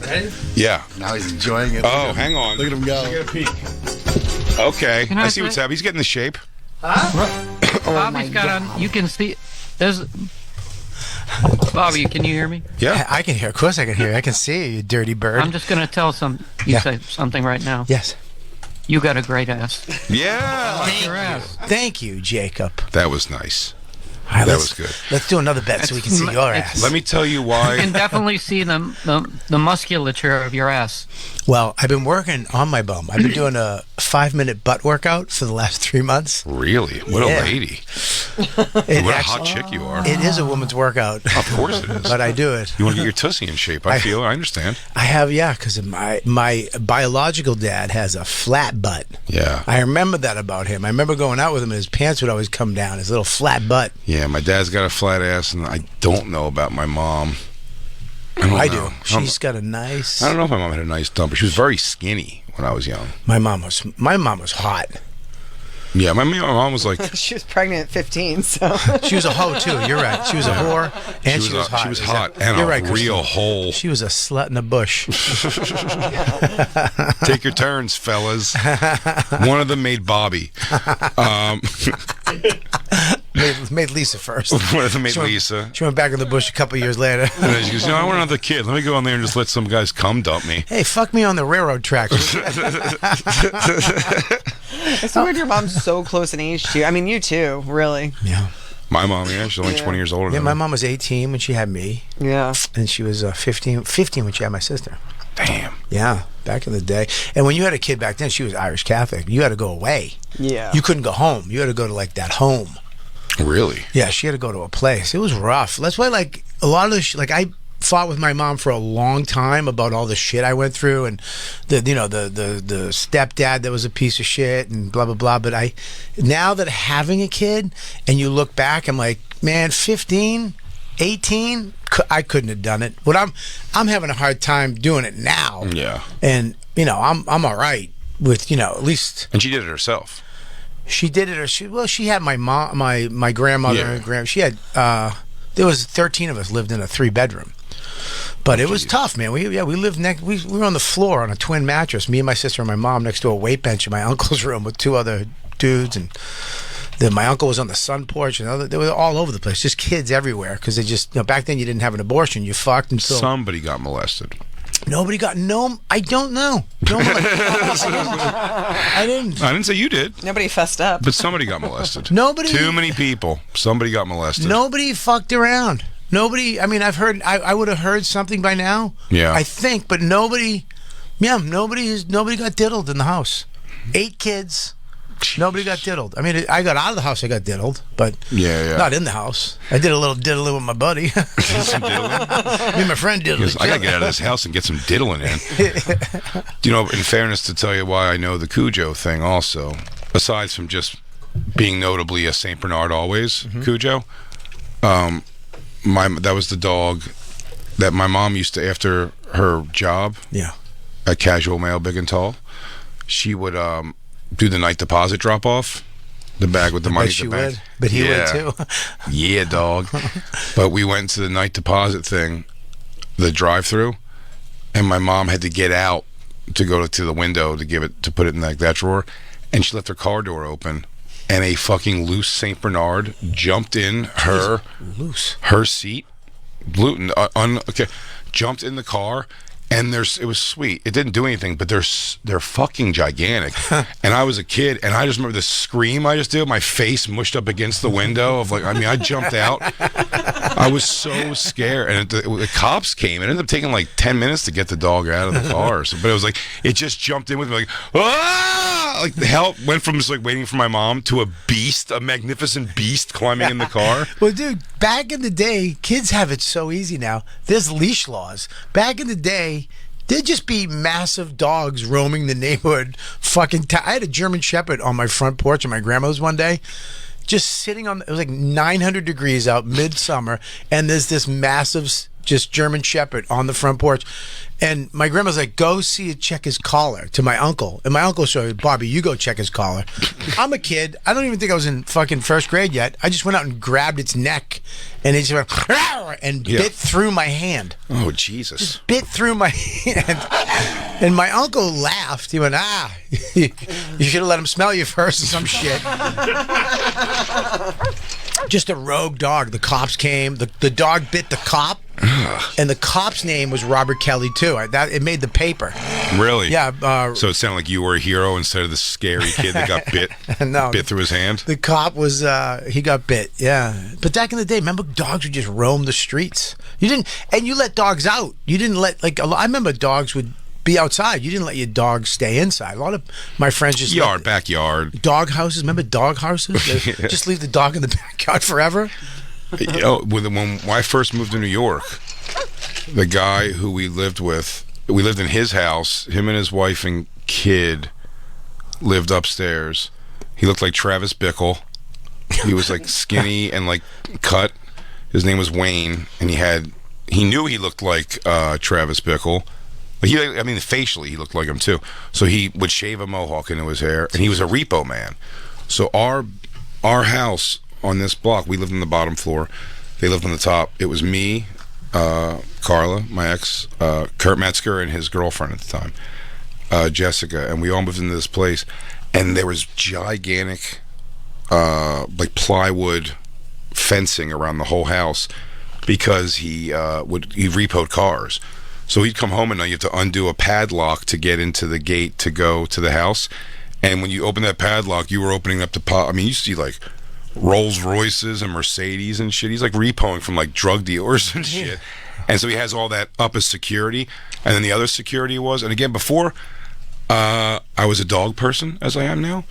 Ready? Yeah. Now he's enjoying it. Oh, hang on. Look at him go. Get a peek. Okay. Can I I see what's say- happening. He's getting the shape. Bobby's got on. You can see. There's. Bobby, can you hear me? Yeah. I can hear. Of course I can hear. I can see you, you dirty bird. I'm just gonna tell Yeah. say something right now. Yes. You got a great ass. Yeah. Like your ass. Thank you, Jacob. That was nice. All right, That let's- was good. Let's do another bet so we can see your It's- ass. Let me tell you You why. can definitely see the musculature of your ass. Well, I've been working on my bum. I've been doing a 5-minute butt workout for the last 3 months. Really? What Yeah. a lady. It What a actually- hot chick you are. It is a woman's workout. Of course it is. But I do it. You want to get your tussie in shape. I feel. I understand. I have, yeah, because my biological dad has a flat butt. Yeah. I remember that about him. I remember going out with him and his pants would always come down, his little flat butt. Yeah, my dad's got a flat ass, and I don't know about my mom. I I don't do. know. She's got a nice. I don't know if my mom had a nice dump, but she was very skinny when I was young. My mom was hot. Yeah, my mom was like. She was pregnant at 15, so. She was a hoe too. You're right. She was a whore and she was hot. She was Is hot that- and You're a right, Christine. real hole. She was a slut in a bush. Take your turns, fellas. One of them made Bobby. Made Lisa first. One of them made She went- Lisa. She went back in the bush a couple years later. And then she goes, I want another kid. Let me go in there and just let some guys cum dump me. Hey, fuck me on the railroad tracks. It's so weird your mom's so close in age to you. I mean, you too, really. Yeah. My mom, yeah, she's only 20 years older Yeah, than my me. mom was 18 when she had me, Yeah. and she was 15 when she had my sister. Damn. Yeah, back in the day. And when you had a kid back then, she was Irish Catholic. You had to go away. Yeah. You couldn't go home. You had to go to like that home. Really? Yeah, she had to go to a place. It was rough. That's why, like, a lot of the like I fought with my mom for a long time about all the shit I went through, and the stepdad that was a piece of shit and blah blah blah. But now that having a kid and you look back, I'm like, man, 15, 18, I couldn't have done it. What I'm having a hard time doing it now. Yeah. And I'm all right with at least. And she did it herself. She did it, or she had my mom, my grandmother, Yeah. and she had there was 13 of us lived in a 3-bedroom. But it was tough, man. We lived next. We were on the floor on a twin mattress. Me and my sister and my mom next to a weight bench in my uncle's room with 2 other dudes, and then my uncle was on the sun porch, and they were all over the place. Just kids everywhere because they just back then you didn't have an abortion. You fucked until Somebody got molested. nobody got I don't know. No, I didn't. I didn't say you did, Nobody fessed up. but somebody got molested. Nobody. Too many people. Somebody got molested. Nobody fucked around. Nobody. I mean, I've heard. I would have heard something by now. Yeah. I think, but nobody. Yeah, nobody got diddled in the house. 8 kids. Nobody got diddled. I mean, I got out of the house. I got diddled, but not in the house. I did a little diddling with my buddy. Some diddling? Me and my friend diddling. I gotta get out of this house and get some diddling in. In fairness, to tell you why I know the Cujo thing also, aside from just being notably a Saint Bernard always Cujo, that was the dog that my mom used to, after her job at Casual Mail Big and Tall, she would do the night deposit drop off, the bag with the money. She would, but he would too. Yeah, dog. But we went to the night deposit thing, the drive-through, and my mom had to get out to go to the window to put it in that drawer, and she left her car door open, and a fucking loose Saint Bernard jumped in her seat, jumped in the car. And it was sweet. It didn't do anything, but they're fucking gigantic. And I was a kid, and I just remember the scream I just did. My face mushed up against the window I jumped out. I was so scared, and the cops came. It ended up taking like 10 minutes to get the dog out of the car. But it was like it just jumped in with me like, ah! Like the hell went from just like waiting for my mom to a magnificent beast climbing in the car. Well, dude, back in the day, kids have it so easy now. There's leash laws. Back in the day, there'd just be massive dogs roaming the neighborhood. I had a German Shepherd on my front porch at my grandmother's one day, just sitting it was like 900 degrees out, midsummer, and there's this massive just German Shepherd on the front porch. And my grandma's like, go check his collar to my uncle. And my uncle said, Bobby, you go check his collar. I'm a kid. I don't even think I was in fucking first grade yet. I just went out and grabbed its neck, and it just went and bit through my hand. Oh, Jesus. Just bit through my hand. And my uncle laughed. He went, you should have let him smell you first or some shit. Just a rogue dog. The cops came. The dog bit the cop. And the cop's name was Robert Kelly too. It made the paper. Really? Yeah. So it sounded like you were a hero instead of the scary kid that got bit. No, bit through his hand. The cop was he got bit. Yeah. But back in the day, remember dogs would just roam the streets. You let dogs out. You didn't let I remember dogs would be outside. You didn't let your dog stay inside. A lot of my friends just backyard dog houses. Remember dog houses? Just leave the dog in the backyard forever. When I first moved to New York, the guy who we lived in his house. Him and his wife and kid lived upstairs. He looked like Travis Bickle. He was like skinny and like cut. His name was Wayne, and he knew he looked like Travis Bickle. But facially he looked like him too. So he would shave a mohawk into his hair, and he was a repo man. So our house on this block, we lived on the bottom floor. They lived on the top. It was me, Carla, my ex, Kurt Metzger, and his girlfriend at the time, Jessica, and we all moved into this place. And there was gigantic, like plywood fencing around the whole house because he repoed cars. So he'd come home and now you have to undo a padlock to get into the gate to go to the house. And when you open that padlock, you were opening up you see like Rolls Royces and Mercedes and shit. He's like repoing from like drug dealers and shit. And so he has all that up as security. And then the other security was, and again, before I was a dog person as I am now,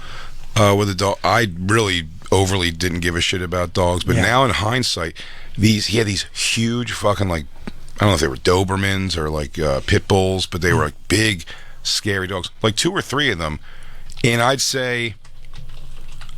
with a dog, I really overly didn't give a shit about dogs. But now in hindsight, he had these huge fucking like, I don't know if they were Dobermans or like pit bulls, but they were like big, scary dogs. Like 2 or 3 of them. And I'd say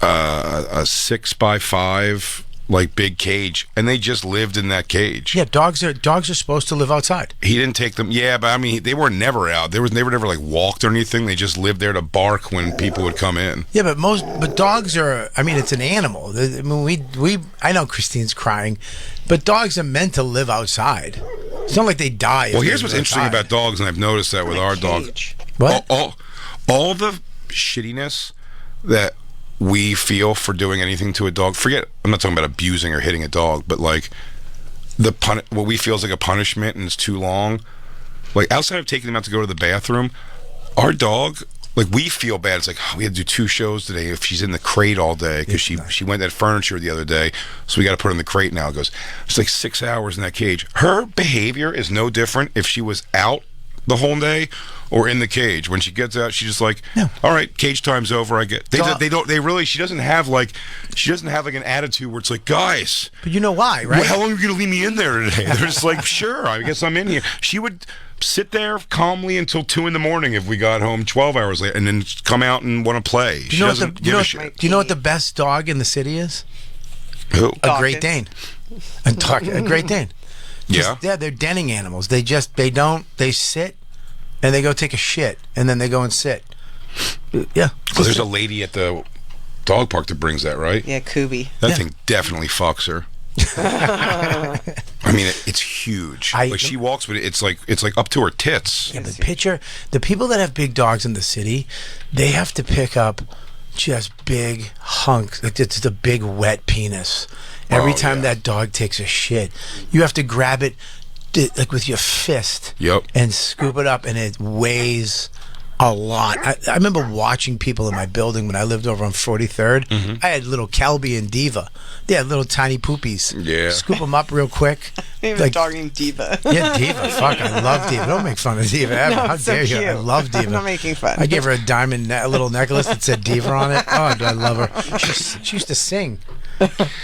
a 6x5 like big cage, and they just lived in that cage. Yeah, dogs are supposed to live outside. He didn't take them. Yeah, but I mean, they were never out. They were never like walked or anything. They just lived there to bark when people would come in. Yeah, but dogs are. I mean, it's an animal. I mean, I know Christine's crying, but dogs are meant to live outside. It's not like they die. Well, here's what's interesting about dogs, and I've noticed that with our dog. What? All the shittiness that we feel for doing anything to a dog. Forget, I'm not talking about abusing or hitting a dog, but like what we feel is like a punishment and it's too long. Like outside of taking them out to go to the bathroom, our dog, like we feel bad. It's like, oh, we had to do 2 shows today if she's in the crate all day because she went that furniture the other day, so we got to put her in the crate now. It goes, it's like 6 hours in that cage. Her behavior is no different if she was out the whole day or in the cage. When she gets out, she's just like, all right, cage time's over. I get. She doesn't have like an attitude where it's like, guys. But you know why, right? Well, how long are you gonna leave me in there today? They're just like, sure, I guess I'm in here. She would sit there calmly until 2 a.m. if we got home 12 hours later, and then come out and want to play. She doesn't give a shit. Do you know what the best dog in the city is? Who? A Great Dane. A Great Dane. Yeah. Yeah, they're denning animals. They sit and they go take a shit and then they go and sit. Yeah. Well, there's a lady at the dog park that brings that, right? Yeah, Kubi. That thing definitely fucks her. I mean, it's huge. Like she walks with it. It's like up to her tits. Yeah, but picture the people that have big dogs in the city. They have to pick up just big hunks. Like it's a big wet penis. Every time that dog takes a shit, you have to grab it like with your fist. Yep. And scoop it up, and it weighs a lot. I remember watching people in my building when I lived over on 43rd. Mm-hmm. I had little Calby and Diva. They had little tiny poopies. Yeah. Scoop them up real quick. I have a dog named Diva. Yeah, Diva. Fuck, I love Diva. Don't make fun of Diva ever. No, How it's so dare you? cute. I love Diva. I'm not making fun. I gave her a diamond little necklace that said Diva on it. Oh, do I love her. She used to sing.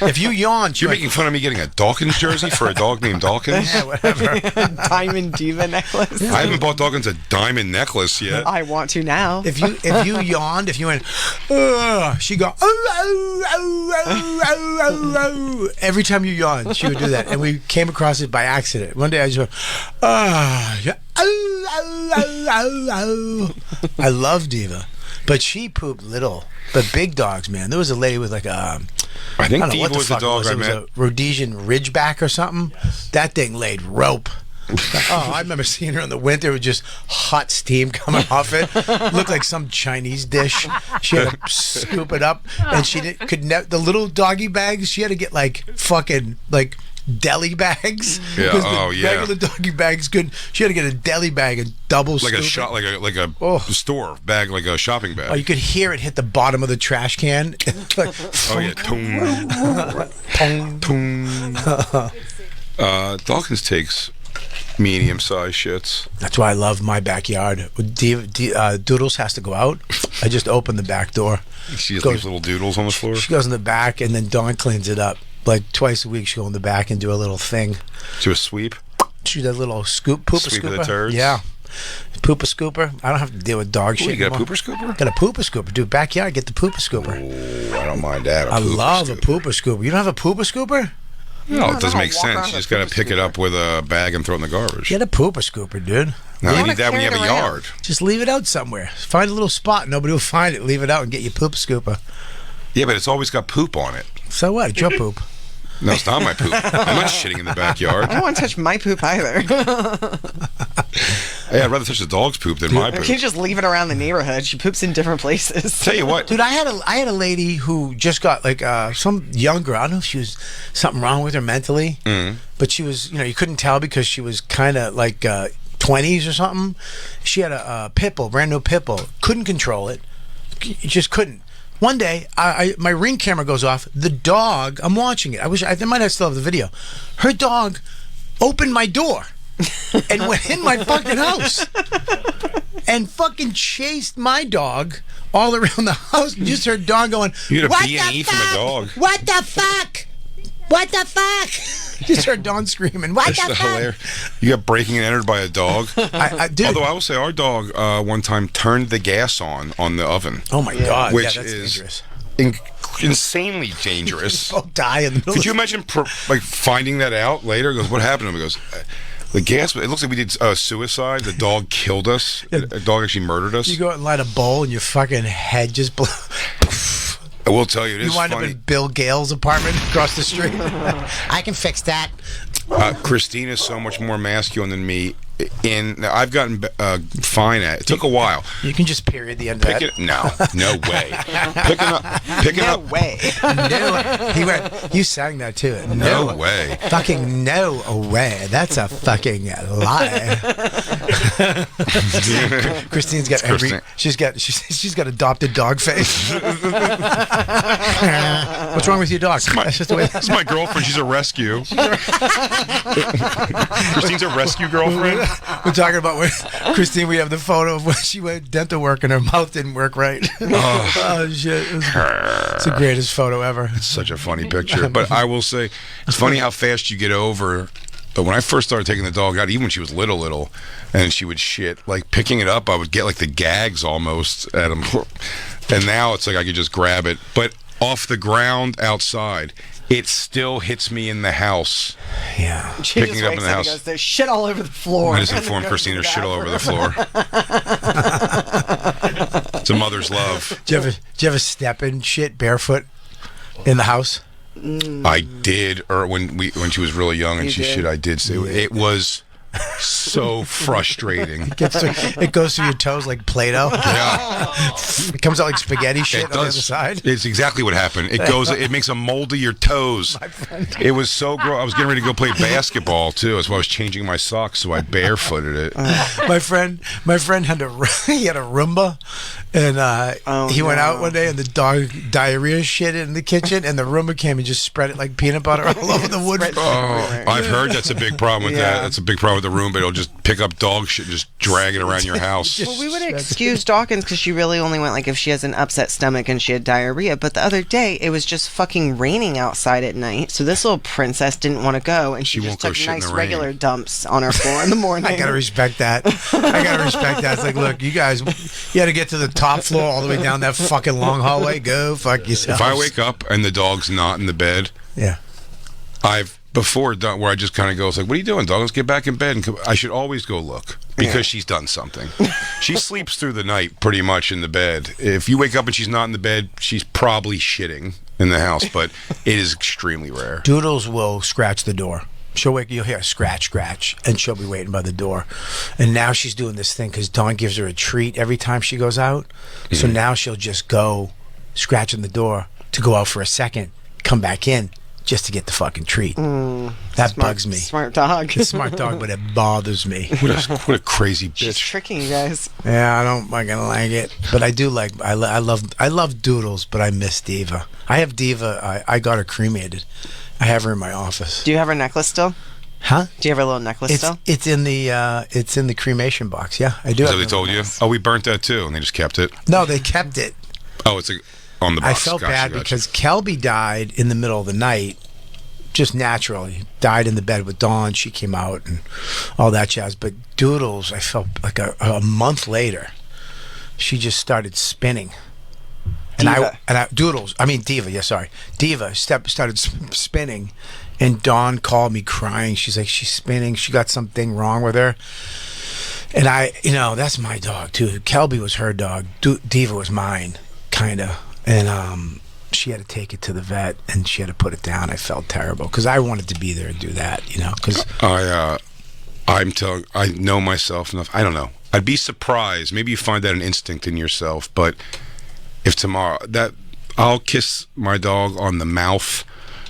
If you yawn, You're making fun of me getting a Dawkins jersey for a dog named Dawkins? Yeah, whatever. Diamond Diva necklace. I haven't bought Dawkins a diamond necklace yet. I want to now. If you yawned, if you went, she'd go, every time you yawned, she would do that. And we came across it by accident. One day I just went, I love Diva. But she pooped little. But big dogs, man. There was a lady with like a... I think don't know Diva what the was the fuck dog I it was. met. It was a Rhodesian Ridgeback or something. Yes. That thing laid rope. Oh, I remember seeing her in the winter with just hot steam coming off it. Looked like some Chinese dish. She had to scoop it up, and she the little doggy bags. She had to get like fucking like deli bags. Yeah. Because Oh the yeah. regular doggy bags couldn't. She had to get a deli bag and double Like scoop a shot, it. like a store bag, like a shopping bag. Oh, you could hear it hit the bottom of the trash can. Like, Oh yeah. Dawkins takes medium-sized shits. That's why I love my backyard. Doodles has to go out. I just open the back door. She just leaves little doodles on the floor. She goes in the back, and then Dawn cleans it up. Like twice a week, she'll go in the back and do a little thing. To a sweep. She does a little pooper Sweep of scooper. the turds? Yeah. Pooper scooper. I don't have to deal with dog shit. You got a anymore. pooper scooper? Got a pooper scooper. Dude, backyard, get the pooper scooper. Oh, I don't mind that. I love a pooper scooper. You don't have a pooper scooper? No, it doesn't make walk sense. around You with just a got to pooper pick it scooper. up with a bag and throw it in the garbage. Get a pooper scooper, dude. No, you wanna need that when you have carry a it around. yard. Just leave it out somewhere. Find a little spot. Nobody will find it. Leave it out and get your pooper scooper. Yeah, but it's always got poop on it. So what? It's your poop. No, it's not my poop. I'm not shitting in the backyard. I don't want to touch my poop either. Hey, I'd rather touch the dog's poop than my Can you poop. just leave it around the neighborhood? She poops in different places. Tell you what, Dude, I had a lady who just got like some young girl. I don't know if she was something wrong with her mentally, but she was, you couldn't tell because she was kind of like 20s or something. She had a pit bull, brand new pit bull. Couldn't control it. You just couldn't. One day, my Ring camera goes off. The dog, I'm watching it. I might still have the video. Her dog opened my door and went in my fucking house and fucking chased my dog all around the house. Just her dog going, you get a "What B&E the from a fuck? dog. What the fuck? What the fuck?" Just her dog screaming, "What That's the fuck?" hilarious. You got breaking and entered by a dog. Dude. Although I will say our dog one time turned the gas on the oven. Oh my god, Which yeah, that's is dangerous. insanely dangerous. I'll die in the middle. Could you imagine like finding that out later? He goes, what happened to him? He goes, the gas. It looks like we did suicide. The dog killed us. The dog actually murdered us. You go out and light a bowl, and your fucking head just blows. I will tell you, it is You wind funny. up in Bill Gale's apartment across the street. I can fix that. Christine is so much more masculine than me. Now, I've gotten fine at it. It took a while. You can just period the end of that. No way. Picking No up. way. No, he went. You sang that too. No way. Fucking no way. That's a fucking lie. Christine's got every. Christine. She's got adopted dog face. What's wrong with your dog? That's just the way. That's my girlfriend. She's a rescue. Christine's a rescue girlfriend. We're talking about when Christine. We have the photo of when she went dental work and her mouth didn't work right. Oh shit! It's the greatest photo ever. It's such a funny picture. But I will say, it's funny how fast you get over. But when I first started taking the dog out, even when she was little, and she would shit, like picking it up, I would get like the gags almost at him. And now it's like I could just grab it. But off the ground outside, it still hits me in the house. Yeah. She Picking just it up wakes in the and house. goes, there's shit all over the floor. I just And then informed goes Christine to the there's shit all over the bathroom. floor. It's a mother's love. Did you ever step in shit barefoot in the house? I did, or when she was really young and You she did? shit, I did. So it was so frustrating. It goes through your toes like Play-Doh. Yeah. It comes out like spaghetti shit It on the other does. side. It's exactly what happened. It makes a mold of your toes. It was so gross. I was getting ready to go play basketball too. That's why I was changing my socks, so I barefooted it. My friend had he had a Roomba, and he went out one day and the dog diarrhea shit in the kitchen, and the Roomba came and just spread it like peanut butter all over the wood. Oh, I've heard that's a big problem with that. That's a big problem with the room, but it'll just pick up dog shit and just drag it around your house. Well, we would excuse Dawkins because she really only went like if she has an upset stomach and she had diarrhea. But the other day, it was just fucking raining outside at night. So this little princess didn't want to go, and she won't just go took shit in nice the rain. regular dumps on her floor in the morning. I gotta respect that. It's like, look, you guys, you had to get to the top floor all the way down that fucking long hallway. Go fuck yourself. If I wake up and the dog's not in the bed, yeah. I've before done where I just kind of go, it's like, what are you doing, dog? Let's get back in bed. And I should always go look because she's done something. She sleeps through the night pretty much in the bed. If you wake up and she's not in the bed, she's probably shitting in the house, but it is extremely rare. Doodles will scratch the door. She'll wake. You'll hear a scratch, and she'll be waiting by the door. And now she's doing this thing because Dawn gives her a treat every time she goes out. So now she'll just go scratching the door to go out for a second, come back in just to get the fucking treat. That bugs me. Smart dog. It's a smart dog, but it bothers me. What a crazy She's bitch. tricking you guys. Yeah, I don't fucking like it, but I do like. I love Doodles, but I miss Diva. I have Diva. I got her cremated. I have her in my office. Do you have her necklace still? Huh? Do you have her little necklace still? It's in the cremation box. Yeah, I do. So have they it. told you? Oh, we burnt that too, and they just kept it. No, they kept it. Oh, it's on the box. I felt bad because Kelby died in the middle of the night, just naturally. Died in the bed with Dawn. She came out and all that jazz. But Doodles, I felt like a month later, she just started spinning. Diva. Diva. Yeah, sorry, Diva started spinning, and Dawn called me crying. She's like, she's spinning. She got something wrong with her. And that's my dog too. Kelby was her dog. Diva was mine, kind of. And she had to take it to the vet, and she had to put it down. I felt terrible because I wanted to be there and do that, because I know myself enough. I don't know. I'd be surprised. Maybe you find that an instinct in yourself, but if tomorrow I'll kiss my dog on the mouth,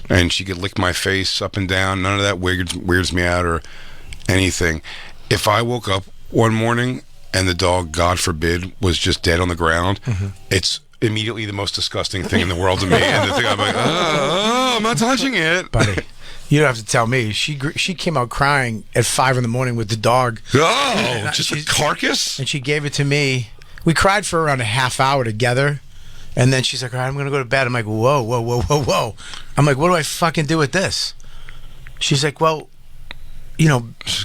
and she could lick my face up and down. None of that weirds me out or anything. If I woke up one morning and the dog, God forbid, was just dead on the ground, it's immediately the most disgusting thing in the world to me. And the thing I'm like, I'm not touching it. buddy, you don't have to tell me. She came out crying at 5 a.m. with the dog. Oh, just a carcass? And she gave it to me. We cried for around a half hour together. And then she's like, all right, I'm going to go to bed. I'm like, whoa. I'm like, what do I fucking do with this? She's like, well,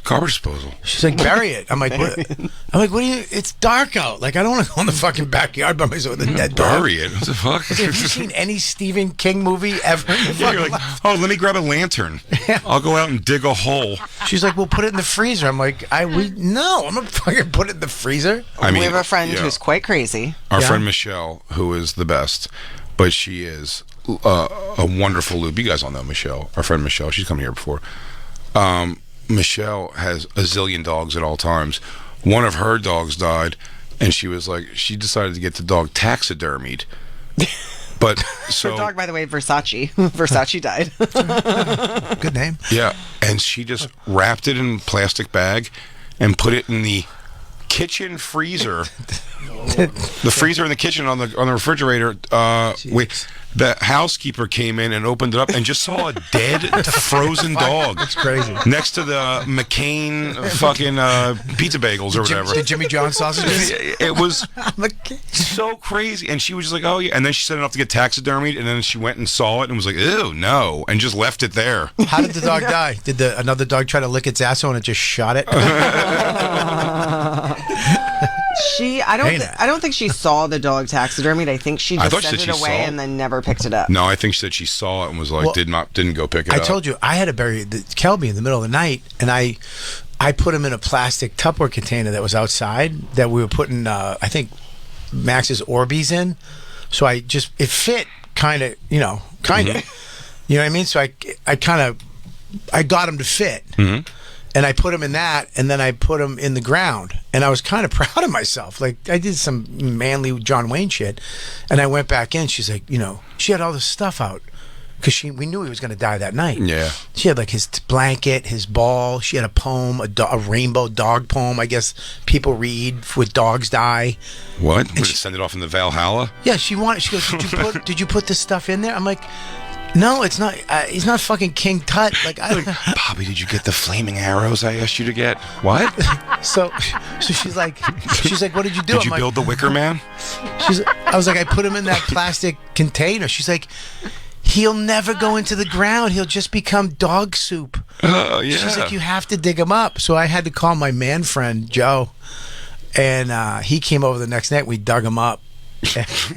Garbage disposal. She's like, bury it. I'm like, what? What do you? It's dark out. Like, I don't want to go in the fucking backyard by myself with a dead dog. Bury it. What the fuck? Have you seen any Stephen King movie ever? Yeah, you're like, oh, let me grab a lantern. I'll go out and dig a hole. She's like, we'll put it in the freezer. I'm like, no, I'm not fucking put it in the freezer. I mean, we have a friend yeah. who's quite crazy. Our friend Michelle, who is the best, but she is a wonderful loop. You guys all know Michelle. Our friend Michelle. She's come here before. Michelle has a zillion dogs at all times. One of her dogs died, and she decided to get the dog taxidermied. But so Her dog, by the way, Versace. Versace died. Good name. Yeah, and she just wrapped it in a plastic bag and put it in the kitchen freezer. The freezer in the kitchen on the refrigerator. The housekeeper came in and opened it up and just saw a dead frozen dog. That's crazy. Next to the McCain fucking pizza bagels or whatever. The Jimmy John sausages. It was so crazy, and she was just like, "Oh yeah," and then she set it up to get taxidermied, and then she went and saw it and was like, "Ew, no," and just left it there. How did the dog die? Did another dog try to lick its asshole and it just shot it? I don't think she saw the dog taxidermied. I think she just sent it away and then never picked it up. No, I think she said she saw it and was like, didn't go pick it up. I told you I had to bury Kelby in the middle of the night, and I put him in a plastic Tupperware container that was outside that we were putting I think Max's Orbeez in. So it fit kind of. You know what I mean? So I got him to fit. Mm-hmm. And I put him in that, and then I put him in the ground. And I was kind of proud of myself. Like, I did some manly John Wayne shit. And I went back in. She's like, she had all this stuff out. Because we knew he was going to die that night. Yeah. She had, like, his blanket, his ball. She had a poem, a rainbow dog poem, I guess people read with dogs die. What? Would she send it off in the Valhalla? Yeah, she goes, did you put this stuff in there? I'm like... No, it's not. He's not fucking King Tut. Bobby, did you get the flaming arrows I asked you to get? What? So she's like, what did you do? Did you build the Wicker Man? I was like, I put him in that plastic container. She's like, he'll never go into the ground. He'll just become dog soup. Oh yeah. She's like, you have to dig him up. So I had to call my man friend Joe, and he came over the next night. We dug him up.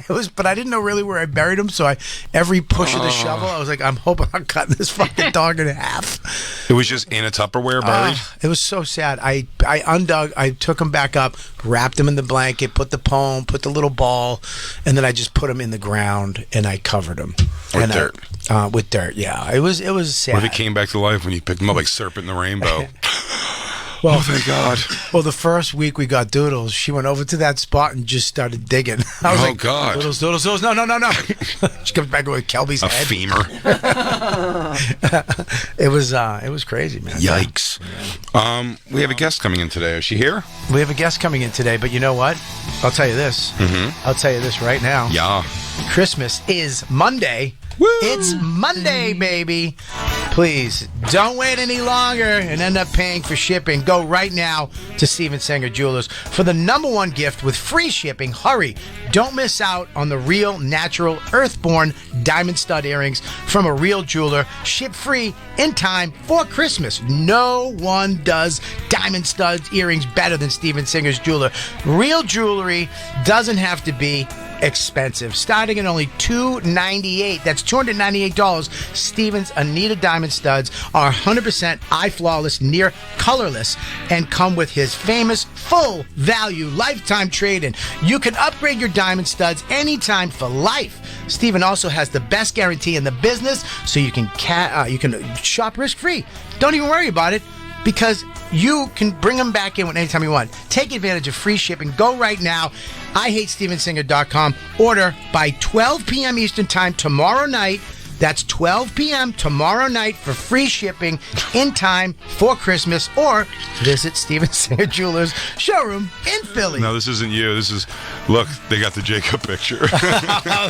But I didn't know really where I buried him, so every push of the shovel, I was like, I'm hoping I'm cutting this fucking dog in half. It was just in a Tupperware buried? It was so sad. I undug, I took him back up, wrapped him in the blanket, put the poem, put the little ball, and then I just put him in the ground and I covered him. With dirt? With dirt, yeah. It was sad. What if he came back to life when you picked him up like Serpent in the Rainbow? Well, oh, thank God. Well, the first week we got Doodles, she went over to that spot and just started digging. I was like, God. Doodles. No. She comes back with Kelby's head. A femur. It was crazy, man. Yikes. Yeah. We have a guest coming in today. Is she here? We have a guest coming in today, but you know what? I'll tell you this. Mm-hmm. I'll tell you this right now. Yeah. Christmas is Monday. Woo! It's Monday, baby. Please don't wait any longer and end up paying for shipping. Go right now to Steven Singer Jewelers for the #1 gift with free shipping. Hurry. Don't miss out on the real, natural, earthborn diamond stud earrings from a real jeweler. Ship free in time for Christmas. No one does diamond studs earrings better than Steven Singer's jeweler. Real jewelry doesn't have to be expensive. Starting at only $298. That's $298. Steven's Anita Diamond Studs are 100% eye flawless, near colorless, and come with his famous full value lifetime trade-in. You can upgrade your diamond studs anytime for life. Steven also has the best guarantee in the business, so you can shop risk-free. Don't even worry about it, because you can bring them back in anytime you want. Take advantage of free shipping. Go right now. IHateStevenSinger.com. Order by 12 p.m. Eastern Time tomorrow night. That's 12 p.m. tomorrow night for free shipping in time for Christmas, or visit Steven Singer Jewelers showroom in Philly. No, this isn't you. This is, look, they got the Jacob picture.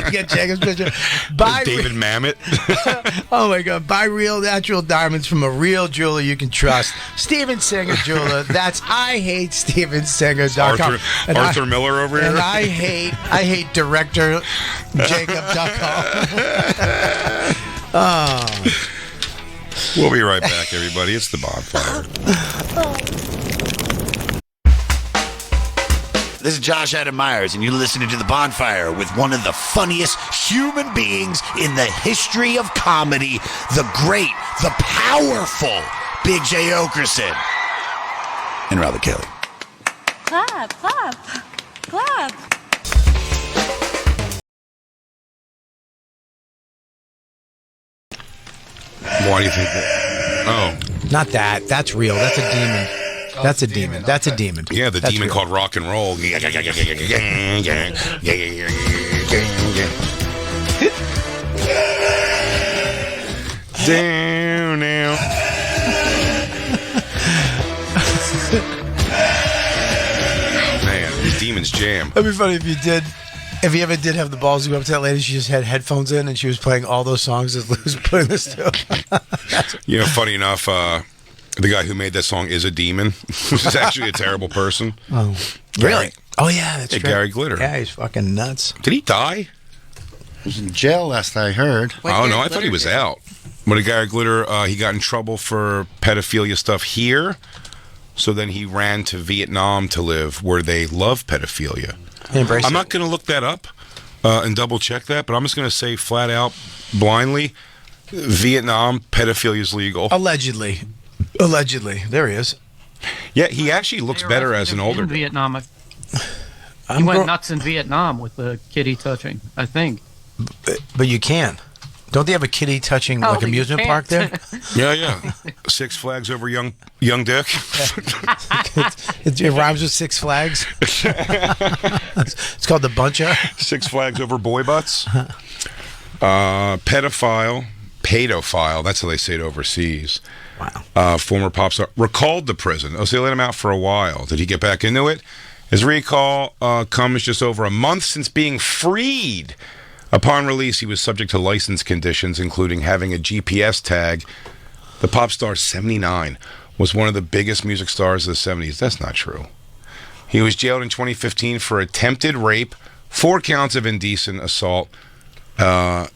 Get Jacob's picture. David Mamet. Oh my God. Buy real natural diamonds from a real jeweler you can trust. Steven Singer Jeweler. That's IHateStevenSinger.com. Arthur Miller over here. And I hate director Jacob.com. Oh. We'll be right back, everybody. It's the Bonfire. This is Josh Adam Myers, and you're listening to The Bonfire with one of the funniest human beings in the history of comedy, the great, the powerful Big J. Oakerson, and Robert Kelly. Clap, clap, clap. Why do you think that? Oh. Not that. That's real. That's a demon. That's a demon. That's a demon. Yeah, the That's demon real. called rock and roll. Down now. Man, these demons jam. That'd be funny if you did. If you ever did have the balls to go up to that lady, she just had headphones in and she was playing all those songs that Lou was putting this to. You know, funny enough, the guy who made that song is a demon. He's actually a terrible person. Oh, really? Oh yeah, that's Hey, true. Gary Glitter. Yeah, he's fucking nuts. Did he die? He was in jail last I heard. Oh no, I thought he was out. But Gary Glitter, he got in trouble for pedophilia stuff here. So then he ran to Vietnam to live, where they love pedophilia. I'm not going to look that up and double check that, but I'm just going to say flat out, blindly, Vietnam pedophilia is legal. Allegedly, there he is. Yeah, he actually looks They better arrested as an him older. in Vietnam. He I'm went gro- nuts in Vietnam with the kitty touching, I think. But you can. Don't they have a kitty touching Oh, like you amusement park there? can't. Yeah. Six Flags over young Dick. It rhymes with Six Flags. It's called the Buncher. Six Flags over boy butts. Pedophile. That's how they say it overseas. Wow. Former pop star recalled to prison. Oh, so they let him out for a while. Did he get back into it? His recall comes just over a month since being freed. Upon release, he was subject to license conditions, including having a GPS tag. The pop star, 79, was one of the biggest music stars of the 70s. That's not true. He was jailed in 2015 for attempted rape, 4 counts of indecent assault, and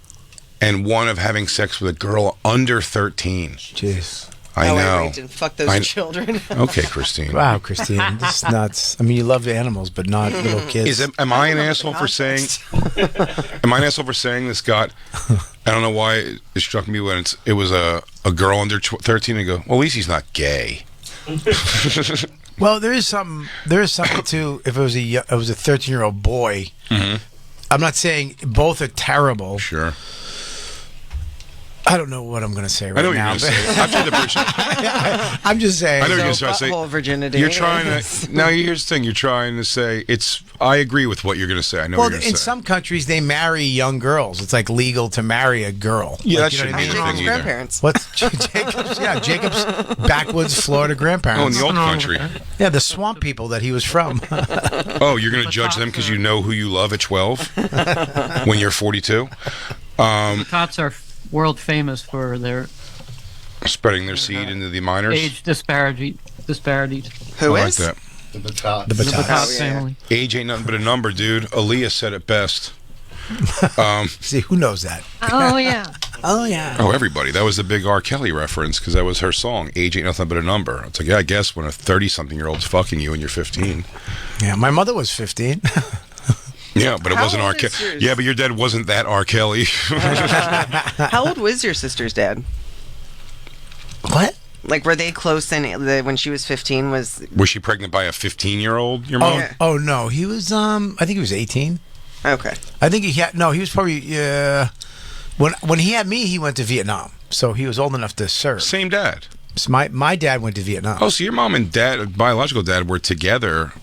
1 of having sex with a girl under 13. Jeez. I know. Raped and fuck those I- children. Okay, Christine. Wow, Christine, this is nuts. I mean, you love the animals, but not little kids. Am I an asshole for saying? Am I an asshole for saying this got? I don't know why it struck me when it was a girl under 13. And go, well, at least he's not gay. Well, there is something too. If it was a 13-year-old boy, I'm not saying both are terrible. Sure. I don't know what I'm going to say right I know what now. you're going to say. I've tried to push it. I'm just saying. I know what you're So going to say. butthole virginity. You're trying to. Now, here's the thing. You're trying to say it's. I agree with what you're going to say. I know Well, what you're going in to say. some countries, they marry young girls. It's like legal to marry a girl. Yeah, Like, that you know what I shouldn't mean? be a thing Jacob's either. grandparents. What's Jacob's? Yeah, Jacob's backwoods Florida Oh, in grandparents. the old country. Yeah, the swamp people that he was from. Oh, you're going to judge them because you know who you love at 12 when you're 42? Tots are world famous for their Spreading their seed into the minors. age disparities. Who I like is? that. The Batat. The The Batats. Tots yeah. family. Age ain't nothing but a number, dude. Aaliyah said it best. See, who knows that? Oh, yeah. Oh, yeah. Oh, everybody. That was the big R. Kelly reference because that was her song. Age ain't nothing but a number. It's like, yeah, I guess when a 30-something-year-old's fucking you and you're 15. Yeah, my mother was 15. Yeah, but it How wasn't old R. is Kelly. yours? Yeah, but your dad wasn't that R. Kelly. How old was your sister's dad? What? Like, were they close when she was 15? Was Was she pregnant by a 15-year-old, your mom? Yeah. Oh, no. He was, I think he was 18. okay. I think he was probably, when he had me, he went to Vietnam. So he was old enough to serve. Same dad. So my dad went to Vietnam. Oh, so your mom and dad, biological dad, were together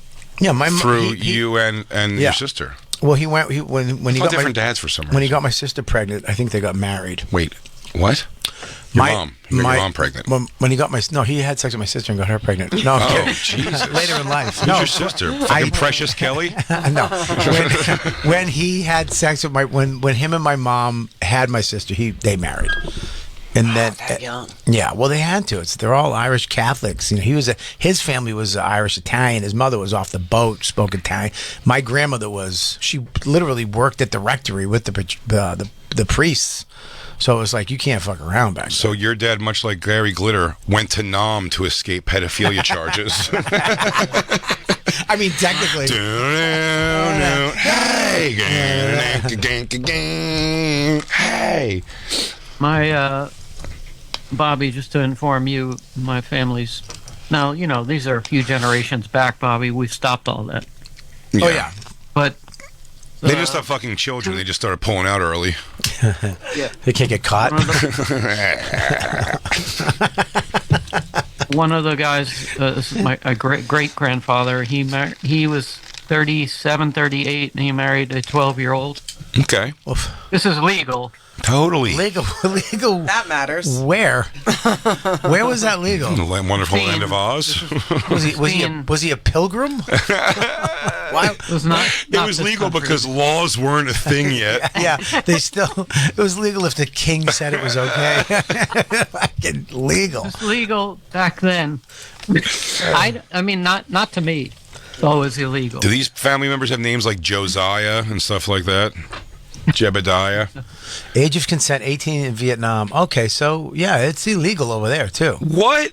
Yeah, my mom. through you and Yeah. your sister. Well, he went when he All got different my, dads for some reason. when he got my sister pregnant. I think they got married. Wait, what? Your mom. You got your mom pregnant. When he got he had sex with my sister and got her pregnant. No, I'm Oh, kidding. Jesus. Later in life. Who's No, your sister? Fucking Precious Kelly? no. When he had sex with when him and my mom had my sister, they married. And then, that young. Yeah, well, they had to. They're all Irish Catholics. You know, his family was Irish Italian. His mother was off the boat, spoke Italian. My grandmother she literally worked at the rectory with the priests. So it was like you can't fuck around back then. So your dad, much like Gary Glitter, went to Nam to escape pedophilia charges. I mean, technically. Hey. My Bobby, just to inform you, my family's now. These are a few generations back, Bobby. We've stopped all that, Oh yeah. but They just stopped fucking children. They just started pulling out early. They can't get caught. one of the guys, this is my great grandfather. He was 37, 38, and he married a 12-year-old. Okay. This is legal. Totally. Legal. That matters. Where? Where was that legal? The wonderful land of Oz. Was he a pilgrim? Why? It was not. It was legal because laws weren't a thing yet. Yeah, it was legal if the king said it was okay. Fucking legal. It was legal back then. I mean, not to me. It's always illegal. Do these family members have names like Josiah and stuff like that? Jebediah? Age of consent, 18 in Vietnam. Okay, so yeah, it's illegal over there too. What?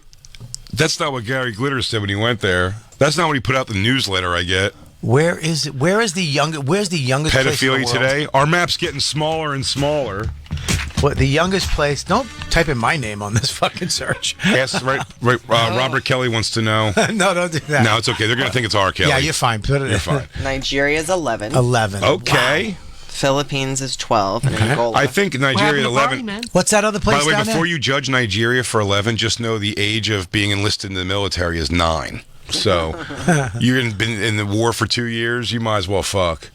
That's not what Gary Glitter said when he went there. That's not what he put out the newsletter I get. Where's the youngest place in the Pedophilia world? today? Our map's getting smaller and smaller. What, the youngest place? Don't type in my name on this fucking search. Yes, right. Robert Kelly wants to know. No, don't do that. No, it's okay. They're going to think it's R. Kelly. Yeah, you're fine. Put it You're in. fine. Nigeria's 11. 11. Okay. Philippines is 12. And Angola. I think Nigeria at 11. What's that other place By the way, down before there? you judge Nigeria for 11, just know the age of being enlisted in the military is 9. So you've been in the war for 2 years. You might as well fuck.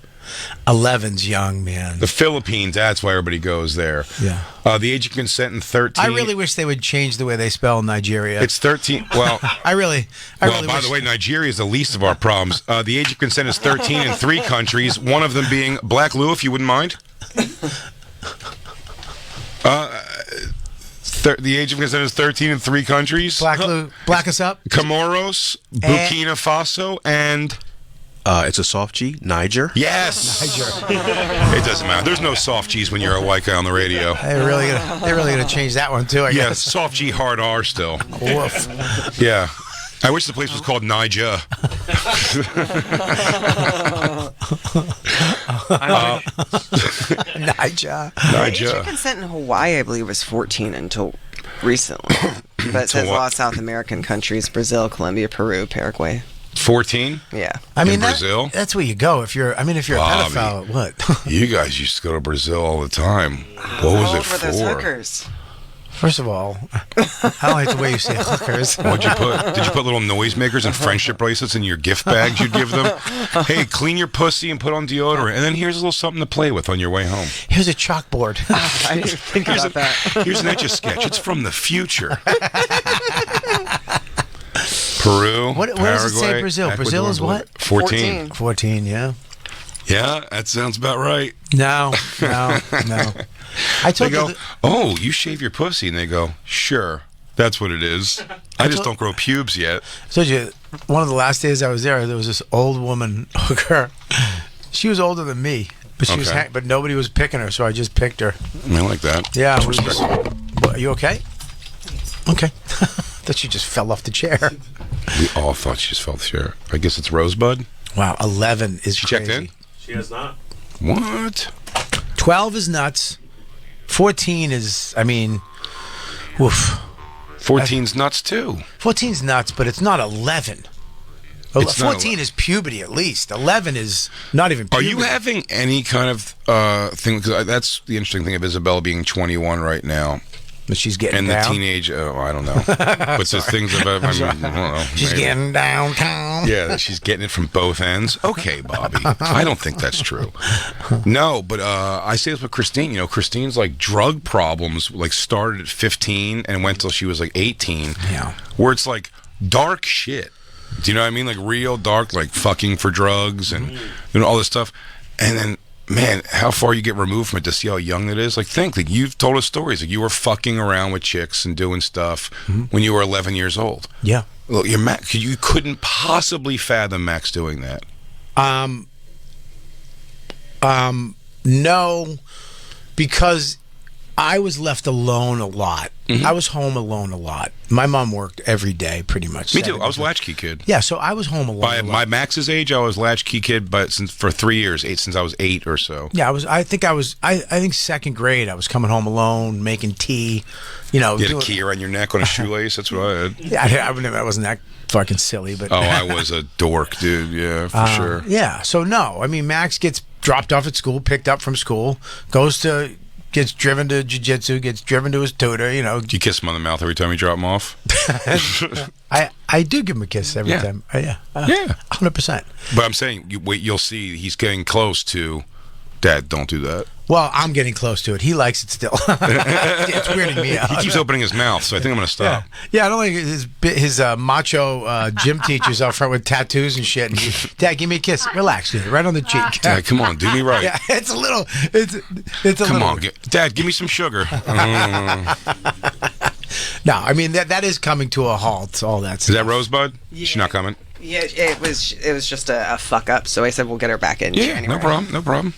11's young, man. The Philippines, that's why everybody goes there. Yeah. The age of consent in 13. I really wish they would change the way they spell Nigeria. It's 13. Well, I really by wish. the way, Nigeria is the least of our problems. The age of consent is 13 in 3 countries, one of them being Black Lou, if you wouldn't mind. The age of consent is 13 in 3 countries. Black Lou, black us up. Comoros, Burkina Faso, and... It's a soft G. Niger. Yes. It doesn't matter. There's no soft G's when you're a white guy on the radio. They're really gonna change that one too. I Yeah, guess. soft G, hard R still. Woof. Yeah. I wish the place was called Niger. Niger. The age of consent in Hawaii, I believe, was 14 until recently. But it says a lot of South American countries: Brazil, Colombia, Peru, Paraguay. 14? Yeah. I mean, In Brazil? that's where you go if you're. I mean, if you're Bobby. a pedophile, what? You guys used to go to Brazil all the time. What was How it old were those for? hookers? First of all, I don't like the way you say hookers. What'd you put? Did you put little noisemakers and friendship bracelets in your gift bags you'd give them? Hey, clean your pussy and put on deodorant. And then here's a little something to play with on your way home. Here's a chalkboard. I didn't think Here's, about that. here's an Etch-a-Sketch. It's from the future. Peru, What does it say, Paraguay, Brazil? Ecuador, Brazil is what? 14. 14. Yeah. Yeah, that sounds about right. No. I They told go, you. oh, you shave your pussy. And they go, sure. That's what it is. I just don't grow pubes yet. I told you, one of the last days I was there was this old woman hooker. She was older than me, but she was Okay. but nobody was picking her, so I just picked her. I like that. Yeah. That's we just- respectful. What, are you okay? Okay. Thought she just fell off the chair. We all thought she just fell share. I guess it's Rosebud. Wow, 11 is She crazy. checked in? She has not. What? 12 is nuts. 14 is, I mean, woof. 14's nuts too. 14's nuts, but it's not 11. It's not 14 is puberty at least. 11 is not even Are puberty. you having any kind of thing? Because that's the interesting thing of Isabella being 21 right now. But she's getting And down. the teenage, I don't know. But the things about, I don't know. She's maybe. getting downtown. Yeah, she's getting it from both ends. Okay, Bobby. I don't think that's true. No, but I say this with Christine. You know, Christine's like drug problems like started at 15 and went till she was like 18. Yeah. Where it's like dark shit. Do you know what I mean? Like real dark, like fucking for drugs and you know all this stuff. And then, man, how far you get removed from it to see how young it is. Like, think, like you've told us stories. Like you were fucking around with chicks and doing stuff when you were 11 years old. Yeah. Look, your Max, you couldn't possibly fathom Max doing that. No, because I was left alone a lot. I was home alone a lot. My mom worked every day, pretty much. Me too. I was a latchkey kid. Yeah, so I was home alone. By a lot. my Max's age, I was latchkey kid, but for 3 years, since I was 8 or so. Yeah, I think second grade. I was coming home alone, making tea. You know, You had a key around your neck on a shoelace. That's what I had. Yeah, I wasn't that fucking silly, but Oh, I was a dork, dude. Yeah, for sure. Yeah, so no, I mean, Max gets dropped off at school, picked up from school, gets driven to jiu-jitsu, gets driven to his tutor, you know. Do you kiss him on the mouth every time you drop him off? I do give him a kiss every Yeah. time. Yeah. Yeah. 100%. But I'm saying, you'll see he's getting close to, Dad, don't do that. Well, I'm getting close to it. He likes it still. It's weirding me out. He keeps opening his mouth, so I think I'm going to stop. Yeah, I don't like his macho gym teachers out front with tattoos and shit. And Dad, give me a kiss. Relax, dude. Right on the cheek. Dad, come on, do me right. Yeah, it's a little. It's a Come little. on, Dad, give me some sugar. No, I mean that is coming to a halt. All that stuff. Is that Rosebud? She's not coming. Yeah, it was just a fuck up. So I said we'll get her back in. Yeah, January. no problem.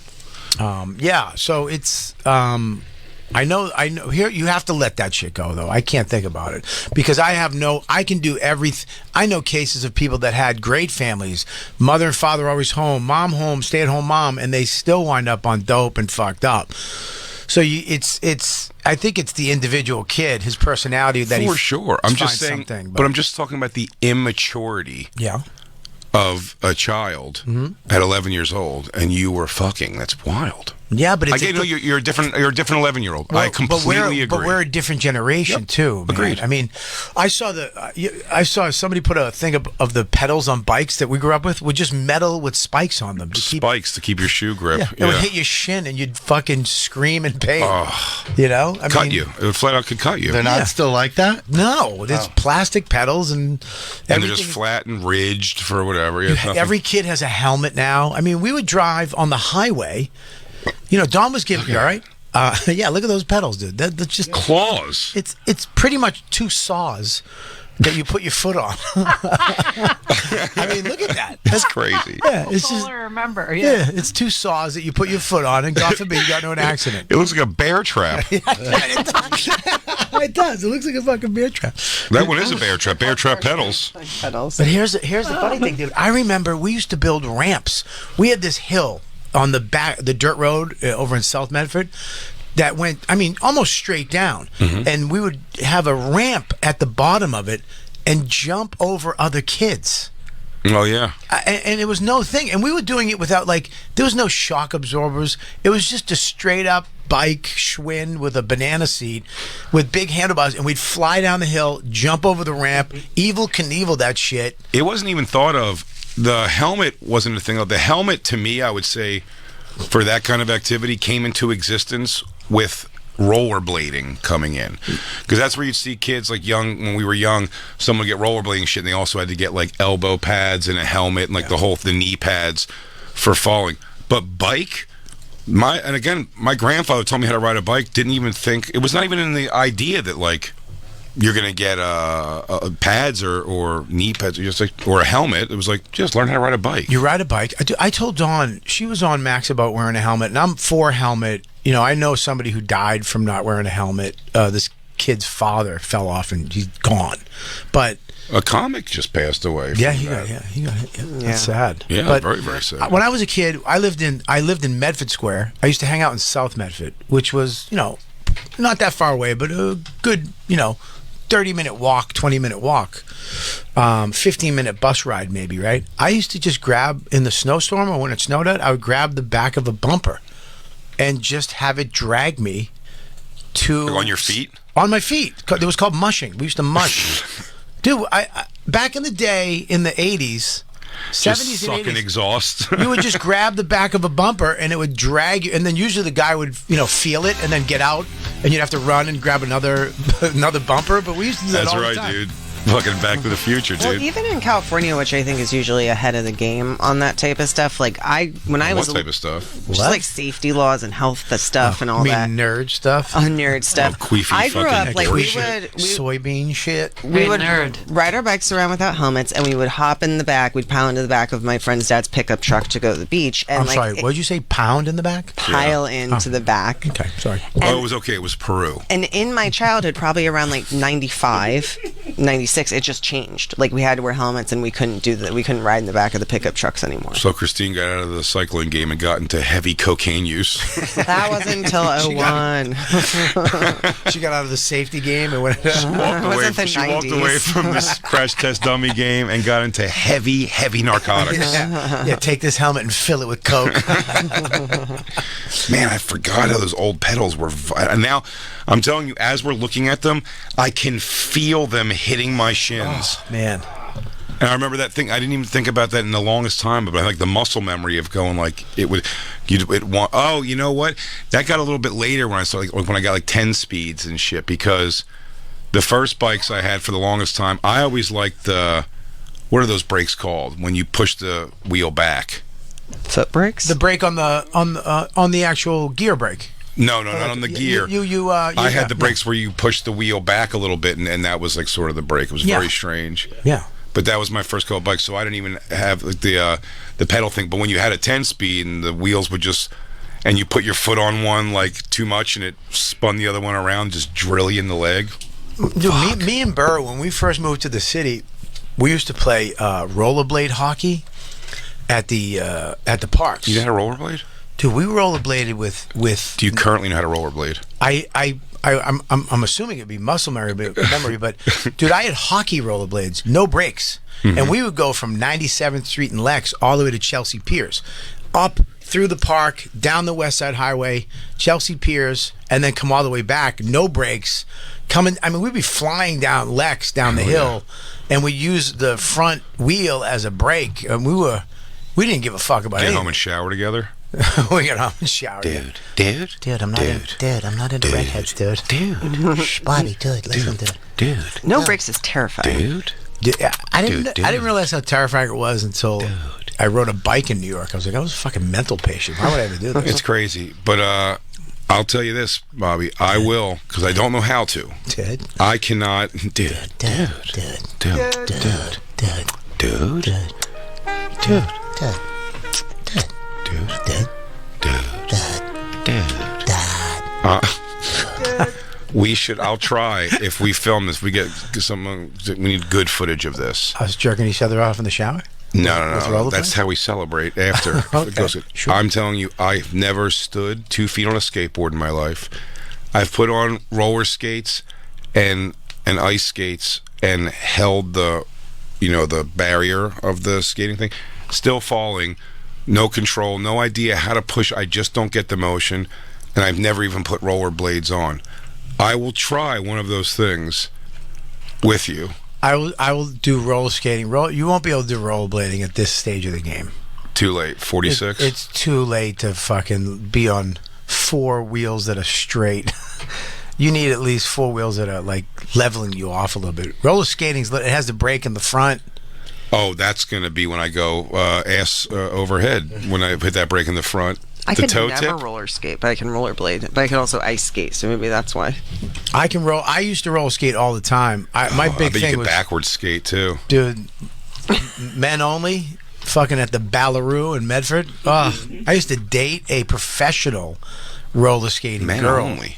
Yeah, so it's I know here you have to let that shit go though. I can't think about it because I can do everything. I know cases of people that had great families, mother and father always home, stay-at-home mom, and they still wind up on dope and fucked up. So I think it's the individual kid, his personality that For sure. I'm just saying, something, but I'm just talking about the immaturity. Yeah. Of a child at 11 years old, and you were fucking. That's wild. Yeah, but it's you're a different 11-year-old. I completely agree. But we're a different generation too. Man. Agreed. I mean, I saw somebody put a thing of the pedals on bikes that we grew up with just metal with spikes on them. Spikes to keep your shoe grip. Yeah, it would hit your shin and you'd fucking scream in pain. You know, I mean, you. It flat out could cut you. They're not still like that? No, there's plastic pedals and they're just flat and ridged for whatever. Every kid has a helmet now. I mean, we would drive on the highway. You know, Don was giving me, all right? Yeah, look at those pedals, dude. That's just claws. It's pretty much 2 saws that you put your foot on. I mean, look at that. That's crazy. Yeah, it's Cool just to remember. yeah, it's 2 saws that you put your foot on, and God forbid you got into an accident. It looks like a bear trap. It does. It looks like a fucking bear trap. That one is a bear trap. Bear trap pedals. But here's the funny thing, dude. I remember we used to build ramps. We had this hill on the dirt road over in South Medford that went, I mean, almost straight down. And we would have a ramp at the bottom of it and jump over other kids. Oh, yeah. And it was no thing. And we were doing it without, there was no shock absorbers. It was just a straight up bike Schwinn with a banana seat with big handlebars. And we'd fly down the hill, jump over the ramp, Evel Knievel that shit. It wasn't even thought of. The helmet wasn't a thing. The helmet, to me, I would say, for that kind of activity, came into existence with rollerblading coming in, because that's where you'd see kids when we were young, someone would get rollerblading shit, and they also had to get elbow pads and a helmet and the knee pads for falling. But bike, my grandfather told me how to ride a bike. Didn't even think, it was not even in the idea that you're gonna get pads or knee pads or a helmet. It was just learn how to ride a bike. You ride a bike. I told Dawn, she was on Max about wearing a helmet, and I'm for helmet. You know, I know somebody who died from not wearing a helmet. This kid's father fell off and he's gone. But a comic just passed away. Yeah, he got hit. That's sad. Yeah, but very, very sad. When I was a kid, I lived in Medford Square. I used to hang out in South Medford, which was, not that far away, but a good, 30-minute walk, 20-minute walk, 15-minute bus ride maybe, right? I used to just grab, in the snowstorm or when it snowed out, I would grab the back of a bumper and just have it drag me to... on your feet? On my feet. It was called mushing. We used to mush. Dude, I back in the day, in the 80s... 70s just and 80s, sucking exhaust. You would just grab the back of a bumper and it would drag you, and then usually the guy would feel it and then get out, and you'd have to run and grab another bumper. But we used to do that all the time. Dude. Fucking Back to the Future, Well, dude. even in California, which I think is usually ahead of the game on that type of stuff, like when I What was type of stuff? just like safety laws and health stuff and all I mean, that. nerd stuff. Nerd stuff. queefy I grew fucking up like soybean shit. we Hey, would nerd. ride our bikes around without helmets, and we would hop in the back. We'd pile into the back of my friend's dad's pickup truck to go to the beach, and I'm like sorry. What did you say? Pound in the back? pile into the back. Okay, sorry. Oh, it was okay. It was Peru. And in my childhood, probably around like 95, 96, it just changed. Like we had to wear helmets, and we couldn't do that. We couldn't ride in the back of the pickup trucks anymore. So Christine got out of the cycling game and got into heavy cocaine use. That wasn't until 01. She got out of the safety game and went. She wasn't the she walked 90s. away from this crash test dummy game and got into heavy narcotics. Yeah, take this helmet and fill it with coke. Man, I forgot how those old pedals were. And now, I'm telling you, as we're looking at them, I can feel them hitting my shins. Man. And I remember that thing. I didn't even think about that in the longest time, but I like the muscle memory of going like it would. Oh, you know what? That got a little bit later when I started, like, when I got like 10 speeds and shit. Because the first bikes I had for the longest time, I always liked the. What are those brakes called when you push the wheel back? Foot brakes? The brake on the actual gear brake. No, not on the gear. I had the brakes where you push the wheel back a little bit, and that was like sort of the brake. It was very strange. Yeah. But that was my first couple bikes, so I didn't even have like, the pedal thing. But when you had a 10-speed and the wheels would just, and you put your foot on one like too much, and it spun the other one around, just drill you in the leg. Dude, me and Burr, when we first moved to the city, we used to play rollerblade hockey at the parks. You know how to rollerblade? Dude, we rollerbladed with. Do you currently know how to rollerblade? I'm assuming it'd be muscle memory, but dude, I had hockey rollerblades, no brakes, and we would go from 97th Street and Lex all the way to Chelsea Piers, up through the park, down the West Side Highway, Chelsea Piers, and then come all the way back, no brakes. We'd be flying down Lex down the hill, and we used the front wheel as a brake, and we didn't give a fuck about it. Get home and shower together. We got home and showered. Dude, I'm not into redheads, dude. Shh, Bobby, dude, listen, dude. No brakes is terrifying. Dude, I didn't realize how terrifying it was until I rode a bike in New York. I was like, I was a fucking mental patient. Why would I ever do this? It's crazy, but I'll tell you this, Bobby. I will, because I don't know how to. Dude. I cannot. Dude. We should. I'll try if we film this. We get some. We need good footage of this. I was jerking each other off in the shower? No. That's how we celebrate after. Okay, sure. I'm telling you, I've never stood 2 feet on a skateboard in my life. I've put on roller skates and ice skates and held the barrier of the skating thing. Still falling, no control, no idea how to push. I just don't get the motion, and I've never even put roller blades on. I will try one of those things with you. I will do roller skating. You won't be able to do rollerblading at this stage of the game. Too late. 46. It's too late to fucking be on 4 wheels that are straight. You need at least 4 wheels that are like leveling you off a little bit. Roller skating, it has the brake in the front. Oh, that's going to be when I go ass overhead, when I hit that brake in the front. I the could toe never tip. roller skate, but I can rollerblade. But I can also ice skate, so maybe that's why. I can roll. I used to roller skate all the time. My big I bet thing you was could backwards skate too. Dude, men only, fucking at the Ballaroo in Medford. I used to date a professional roller skating Men girl. only.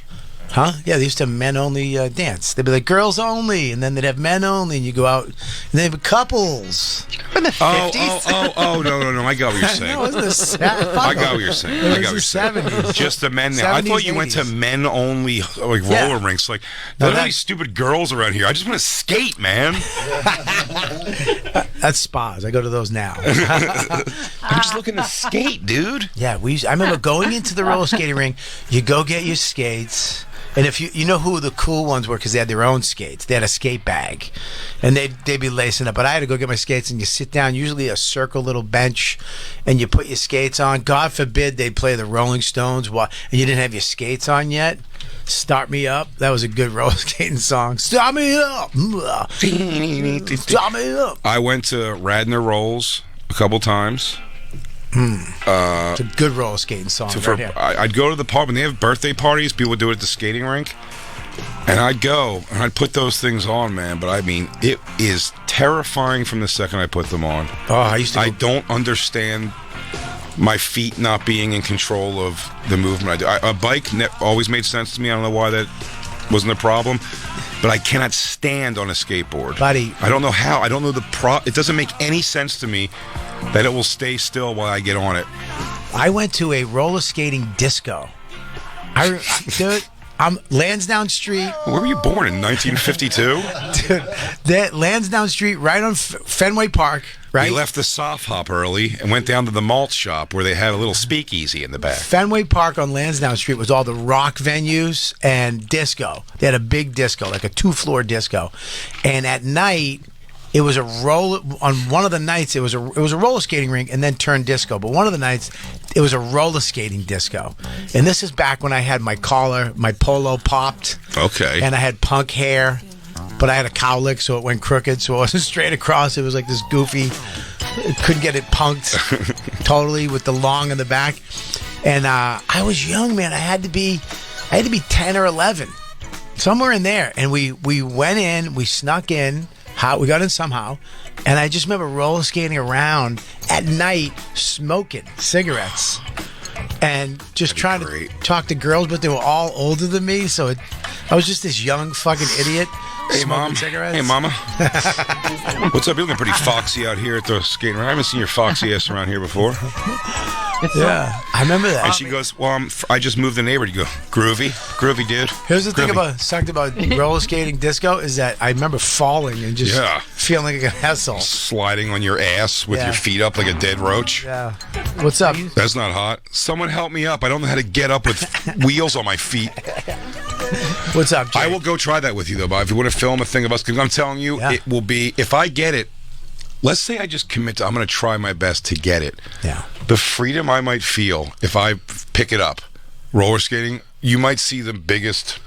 Huh? Yeah, they used to have men only dance. They'd be like girls only, and then they'd have men only, and you go out, and they'd have couples. In the 50s? Oh, no. I got what you're saying. No, it was the I got what you're saying. It was the 70s. Just the men now. I 70s, thought you went to 80s. men only like Yeah. roller rinks. Like, No, none of that- these stupid girls around here. I just want to skate, man. That's spas. I go to those now. I'm just looking to skate, dude. Yeah, I remember going into the roller skating ring. You go get your skates, and if you know who the cool ones were because they had their own skates. They had a skate bag, and they'd be lacing up. But I had to go get my skates, and you sit down, usually a circle little bench, and you put your skates on. God forbid they'd play the Rolling Stones and you didn't have your skates on yet. Start Me Up. That was a good roller skating song. Start me up. Start me up. I went to Radnor Rolls a couple times. It's a good roller skating song. I'd go to the pub when they have birthday parties. People would do it at the skating rink, and I'd go and I'd put those things on, man. But I mean, it is terrifying from the second I put them on. Oh, I don't understand my feet not being in control of the movement I do. A bike always made sense to me. I don't know why that wasn't a problem, but I cannot stand on a skateboard, buddy. I don't know how. I don't know it doesn't make any sense to me that it will stay still while I get on it. I went to a roller skating disco. Dude, I'm Lansdowne Street. Where were you born in 1952? Dude, that Lansdowne Street, right on Fenway Park. Right. We left the soft hop early and went down to the malt shop where they had a little speakeasy in the back. Fenway Park on Lansdowne Street was all the rock venues and disco. They had a big disco, like a 2-floor disco. And at night, it was a on one of the nights it was a roller skating rink and then turned disco. But one of the nights it was a roller skating disco. And this is back when I had my collar, my polo popped. Okay. And I had punk hair. But I had a cowlick, so it went crooked, so it wasn't straight across. It was like this goofy. Couldn't get it punked totally with the long in the back. And I was young, man. I had to be 10 or 11, somewhere in there. And we went in, we snuck in. We got in somehow, and I just remember roller skating around at night, smoking cigarettes, and just trying to talk to girls, but they were all older than me, so I was just this young fucking idiot. Hey, Mom. Cigarettes. Hey, Mama. What's up? You're looking pretty foxy out here at the skating rink. I haven't seen your foxy ass around here before. Yeah, I remember that. And she goes, well, I just moved the neighbor. You go, groovy, dude. Here's the thing sucked about roller skating disco is that I remember falling and just feeling like an asshole. Sliding on your ass with your feet up like a dead roach. Yeah. What's up? That's not hot. Someone help me up. I don't know how to get up with wheels on my feet. What's up, Jay? I will go try that with you, though, Bob. If you want to film a thing of us, because I'm telling you, it will be, if I get it, let's say I just commit to, I'm going to try my best to get it. Yeah. The freedom I might feel if I pick it up, roller skating, you might see the biggest,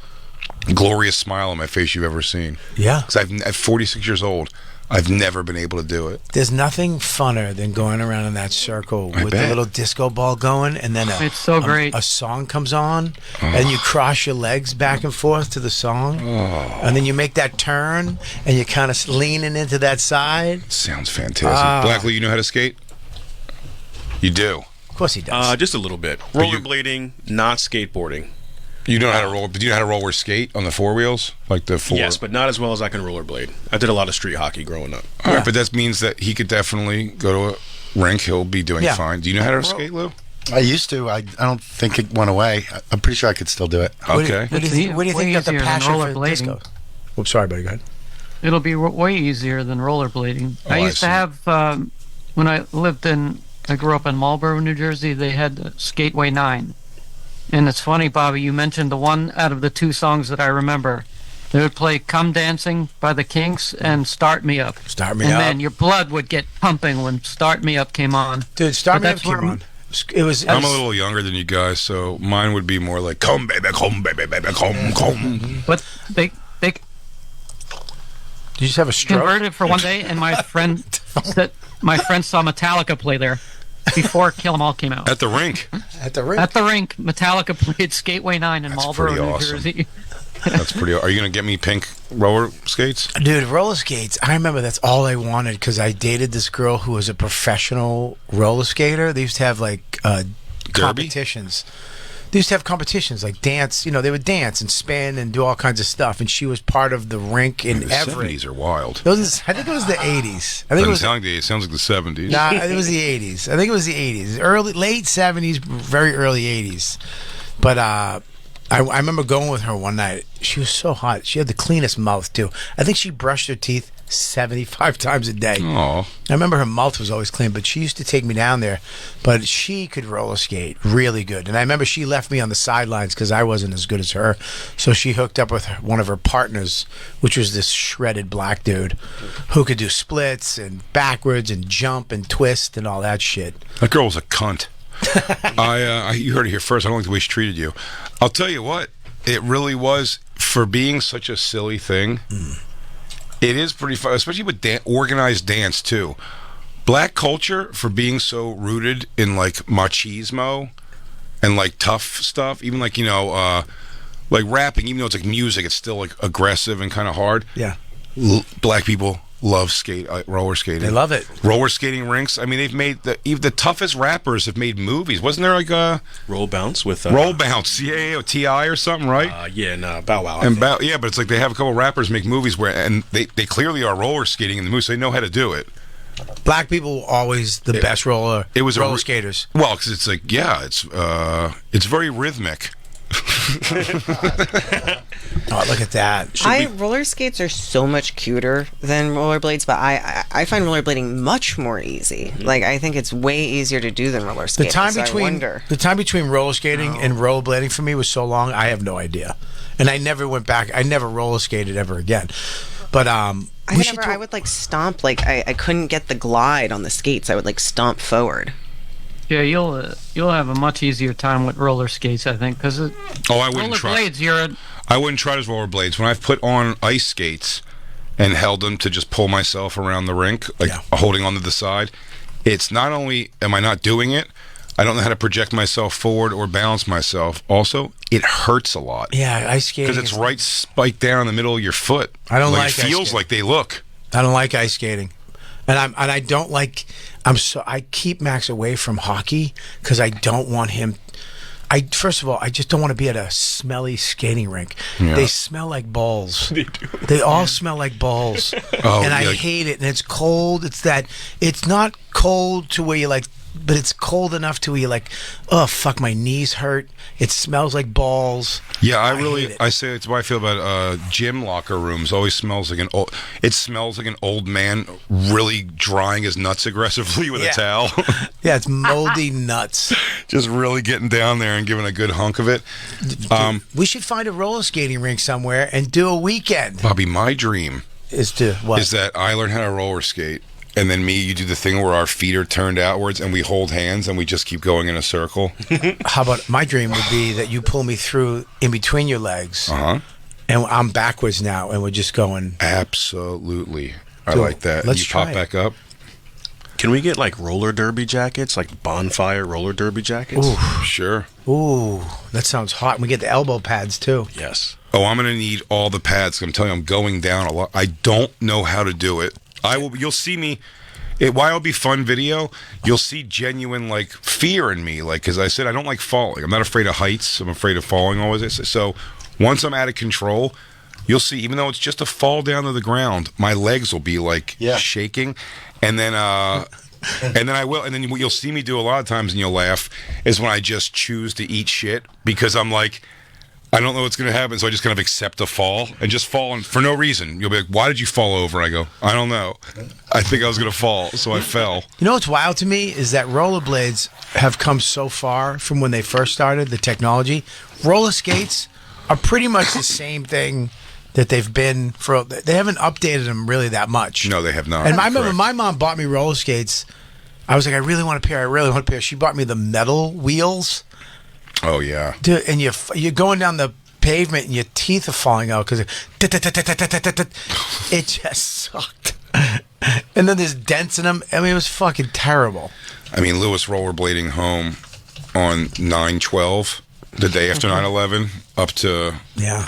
glorious smile on my face you've ever seen. Yeah. Because at 46 years old, I've never been able to do it. There's nothing funner than going around in that circle with the little disco ball going, and then it's so great. A song comes on, and you cross your legs back and forth to the song, and then you make that turn, and you're kind of leaning into that side. Sounds fantastic. Blackley, you know how to skate? You do? Of course he does. Just a little bit. Rollerblading, not skateboarding. You know how to roll? Did you know how to roller skate on the four wheels, like the four? Yes, but not as well as I can rollerblade. I did a lot of street hockey growing up. All right, but that means that he could definitely go to a rink. He'll be doing fine. Do you know how to skate, Lou? I used to. I don't think it went away. I'm pretty sure I could still do it. Okay. What do you think got the passion for disco? Oops, sorry, buddy. Go ahead. It'll be way easier than rollerblading. I used to have when I grew up in Marlboro, New Jersey. They had Skateway 9. And it's funny, Bobby, you mentioned the one out of the two songs that I remember. They would play Come Dancing by the Kinks and Start Me Up. Start Me Up. And then your blood would get pumping when Start Me Up came on. Dude, Start Me Up came on. I'm a little younger than you guys, so mine would be more like come baby, come baby, baby, come. But they Did you just have a stroke? Converted for one day, and my friend saw Metallica play there before Kill 'Em All came out. At the rink. At the rink. At the rink, Metallica played Skateway 9 in Marlboro, New Jersey. That's pretty. Are you gonna get me pink roller skates? Dude, roller skates. I remember that's all I wanted because I dated this girl who was a professional roller skater. They used to have like competitions. They used to have competitions like dance. You know, they would dance and spin and do all kinds of stuff. And she was part of the rink in Everett. The 70s are wild. I think it was the 80s. I think it sounds like the 70s. Nah, it was the 80s. I think it was the 80s. Late 70s, very early 80s. But I remember going with her one night. She was so hot. She had the cleanest mouth, too. I think she brushed her teeth 75 times a day. Aww. I remember her mouth was always clean, but she used to take me down there. But she could roller skate really good. And I remember she left me on the sidelines because I wasn't as good as her. So she hooked up with one of her partners, which was this shredded black dude who could do splits and backwards and jump and twist and all that shit. That girl was a cunt. You heard it here first. I don't like the way she treated you. I'll tell you what. it really was, for being such a silly thing. It is pretty fun, especially with organized dance too. Black culture, for being so rooted in like machismo and like tough stuff, even like like rapping, even though it's like music, it's still like aggressive and kind of hard. Yeah. Black people love roller skating. They love it. Roller skating rinks. I mean, they've made even the toughest rappers have made movies. Wasn't there like a Roll Bounce with Roll Bounce? Yeah, T.I. or something, right? Bow Wow. And but it's like they have a couple rappers make movies and they clearly are roller skating in the movie, so they know how to do it. Black people were always the best roller skaters. Well, because it's like it's very rhythmic. Oh, look at that. Roller skates are so much cuter than rollerblades, but I find rollerblading much more easy. Like, I think it's way easier to do than roller skating. The time between roller skating and rollerblading for me was so long, I have no idea. And I never went back. I never roller skated ever again. But I would like stomp. Like I couldn't get the glide on the skates. I would like stomp forward. Yeah, you'll have a much easier time with roller skates, I think, because I wouldn't try. I wouldn't try as rollerblades. When I've put on ice skates and held them to just pull myself around the rink, holding onto the side, it's not only am I not doing it, I don't know how to project myself forward or balance myself. Also, it hurts a lot. Yeah, ice skating because it's right spiked down in the middle of your foot. I don't like it feels like they look. I don't like ice skating. And I don't like. I keep Max away from hockey because I don't want him. First of all, I just don't want to be at a smelly skating rink. Yeah. They smell like balls. They do. They all smell like balls, and I hate it. And it's cold. It's not cold to where you like. But it's cold enough to where you're like, oh fuck, my knees hurt. It smells like balls. Yeah, I say it's what I feel about gym locker rooms. Always smells like it smells like an old man really drying his nuts aggressively with a towel. Yeah, it's moldy nuts. Just really getting down there and giving a good hunk of it. We should find a roller skating rink somewhere and do a weekend. Bobby, my dream is that I learn how to roller skate. And then you do the thing where our feet are turned outwards and we hold hands and we just keep going in a circle. How about my dream would be that you pull me through in between your legs. And I'm backwards now and we're just going. Absolutely. I like that. Let's you pop back up. Can we get like roller derby jackets, like Bonfire roller derby jackets? Ooh. Sure. Ooh, that sounds hot. And we get the elbow pads too. Yes. Oh, I'm going to need all the pads. I'm telling you, I'm going down a lot. I don't know how to do it. You'll see me. While it'll be fun video, you'll see genuine like fear in me. Like, because I said I don't like falling. I'm not afraid of heights. I'm afraid of falling always. So once I'm out of control, you'll see. Even though it's just a fall down to the ground, my legs will be like shaking, and then I will. And then what you'll see me do a lot of times, and you'll laugh, is when I just choose to eat shit because I'm like, I don't know what's going to happen, so I just kind of accept a fall and just fall for no reason. You'll be like, why did you fall over? I go, I don't know. I think I was going to fall, so I fell. You know what's wild to me is that rollerblades have come so far from when they first started, the technology. Roller skates are pretty much the same thing that they've been for. They haven't updated them really that much. No, they have not. And I remember my mom bought me roller skates. I was like, I really want a pair. She bought me the metal wheels. Oh yeah, dude, and you're going down the pavement and your teeth are falling out because it just sucked. And then there's dents in them. I mean, it was fucking terrible. I mean, Lewis rollerblading home on 9/12, the day after 9/11, up to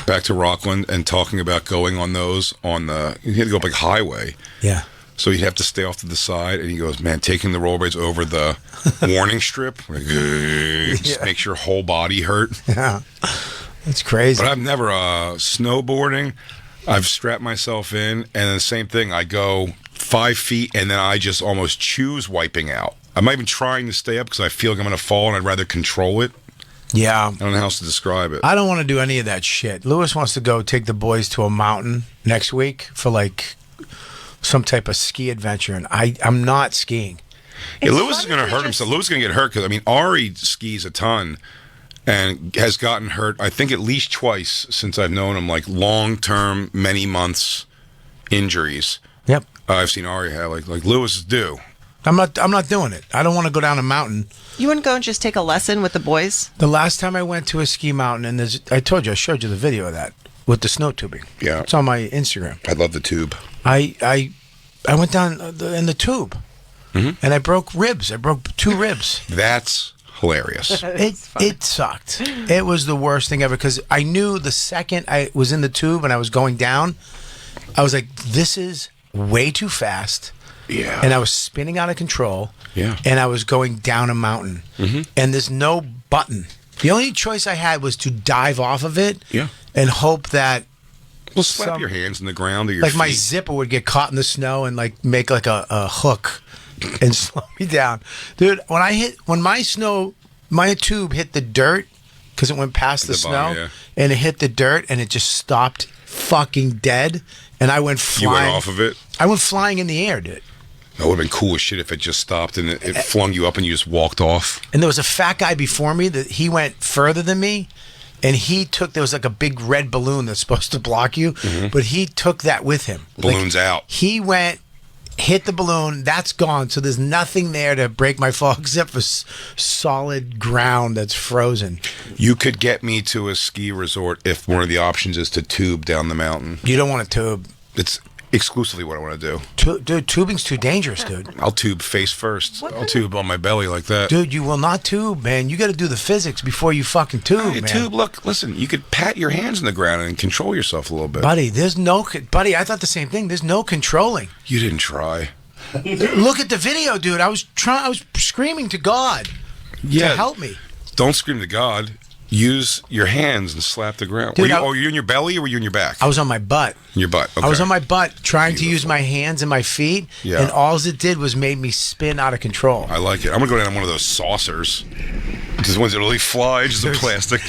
back to Rockland, and talking about going on those on the. You had to go up like highway. Yeah. So you'd have to stay off to the side, and he goes, man, taking the rollerblades over the warning strip, like, just makes your whole body hurt. Yeah, that's crazy. But I've never, snowboarding, I've strapped myself in, and then the same thing, I go 5 feet, and then I just almost choose wiping out. I'm not even trying to stay up because I feel like I'm going to fall, and I'd rather control it. Yeah. I don't know how else to describe it. I don't want to do any of that shit. Lewis wants to go take the boys to a mountain next week for, like, some type of ski adventure, and I'm not skiing. Yeah, Lewis is going to hurt himself. Lewis is going to get hurt because, I mean, Ari skis a ton and has gotten hurt, I think, at least twice since I've known him, like long-term, many months injuries. Yep. I've seen Ari have, like Lewis is due. I'm not doing it. I don't want to go down a mountain. You wouldn't go and just take a lesson with the boys? The last time I went to a ski mountain, and I told you, I showed you the video of that with the snow tubing. Yeah. It's on my Instagram. I love the tube. I went down in the tube, and I broke ribs. I broke 2 ribs. That's hilarious. It sucked. It was the worst thing ever because I knew the second I was in the tube and I was going down, I was like, this is way too fast. Yeah. And I was spinning out of control. Yeah. And I was going down a mountain. And there's no button. The only choice I had was to dive off of it. Yeah. And hope that. Well, slap your hands in the ground or your like feet. my zipper would get caught in the snow and like make like a hook and slow me down, dude. When my tube hit the dirt because it went past the snow bottom, and it hit the dirt and it just stopped fucking dead and I went flying. You went off of it? I went flying in the air, dude. That would have been cool as shit if it just stopped and it flung you up and you just walked off. And there was a fat guy before me that he went further than me. And there was like a big red balloon that's supposed to block you, but he took that with him. Balloon's out. He went, hit the balloon, that's gone. So there's nothing there to break my fall except for solid ground that's frozen. You could get me to a ski resort if one of the options is to tube down the mountain. You don't want to tube. It's exclusively what I want to do. Dude, tubing's too dangerous, dude. I'll tube face first. I'll tube on my belly like that. Dude, you will not tube, man. You got to do the physics before you fucking tube, Hey, man. tube, look, listen, you could pat your hands in the ground and control yourself a little bit. Buddy, I thought the same thing. There's no controlling. You didn't try. Look at the video, dude. I was screaming to God to help me. Don't scream to God. Use your hands and slap the ground. Dude, were you in your belly or were you in your back? I was on my butt. In your butt. Okay. I was on my butt trying to use my hands and my feet, Yeah. and all it did was made me spin out of control. I like it. I'm gonna go down on one of those saucers. Just ones that really fly, just a plastic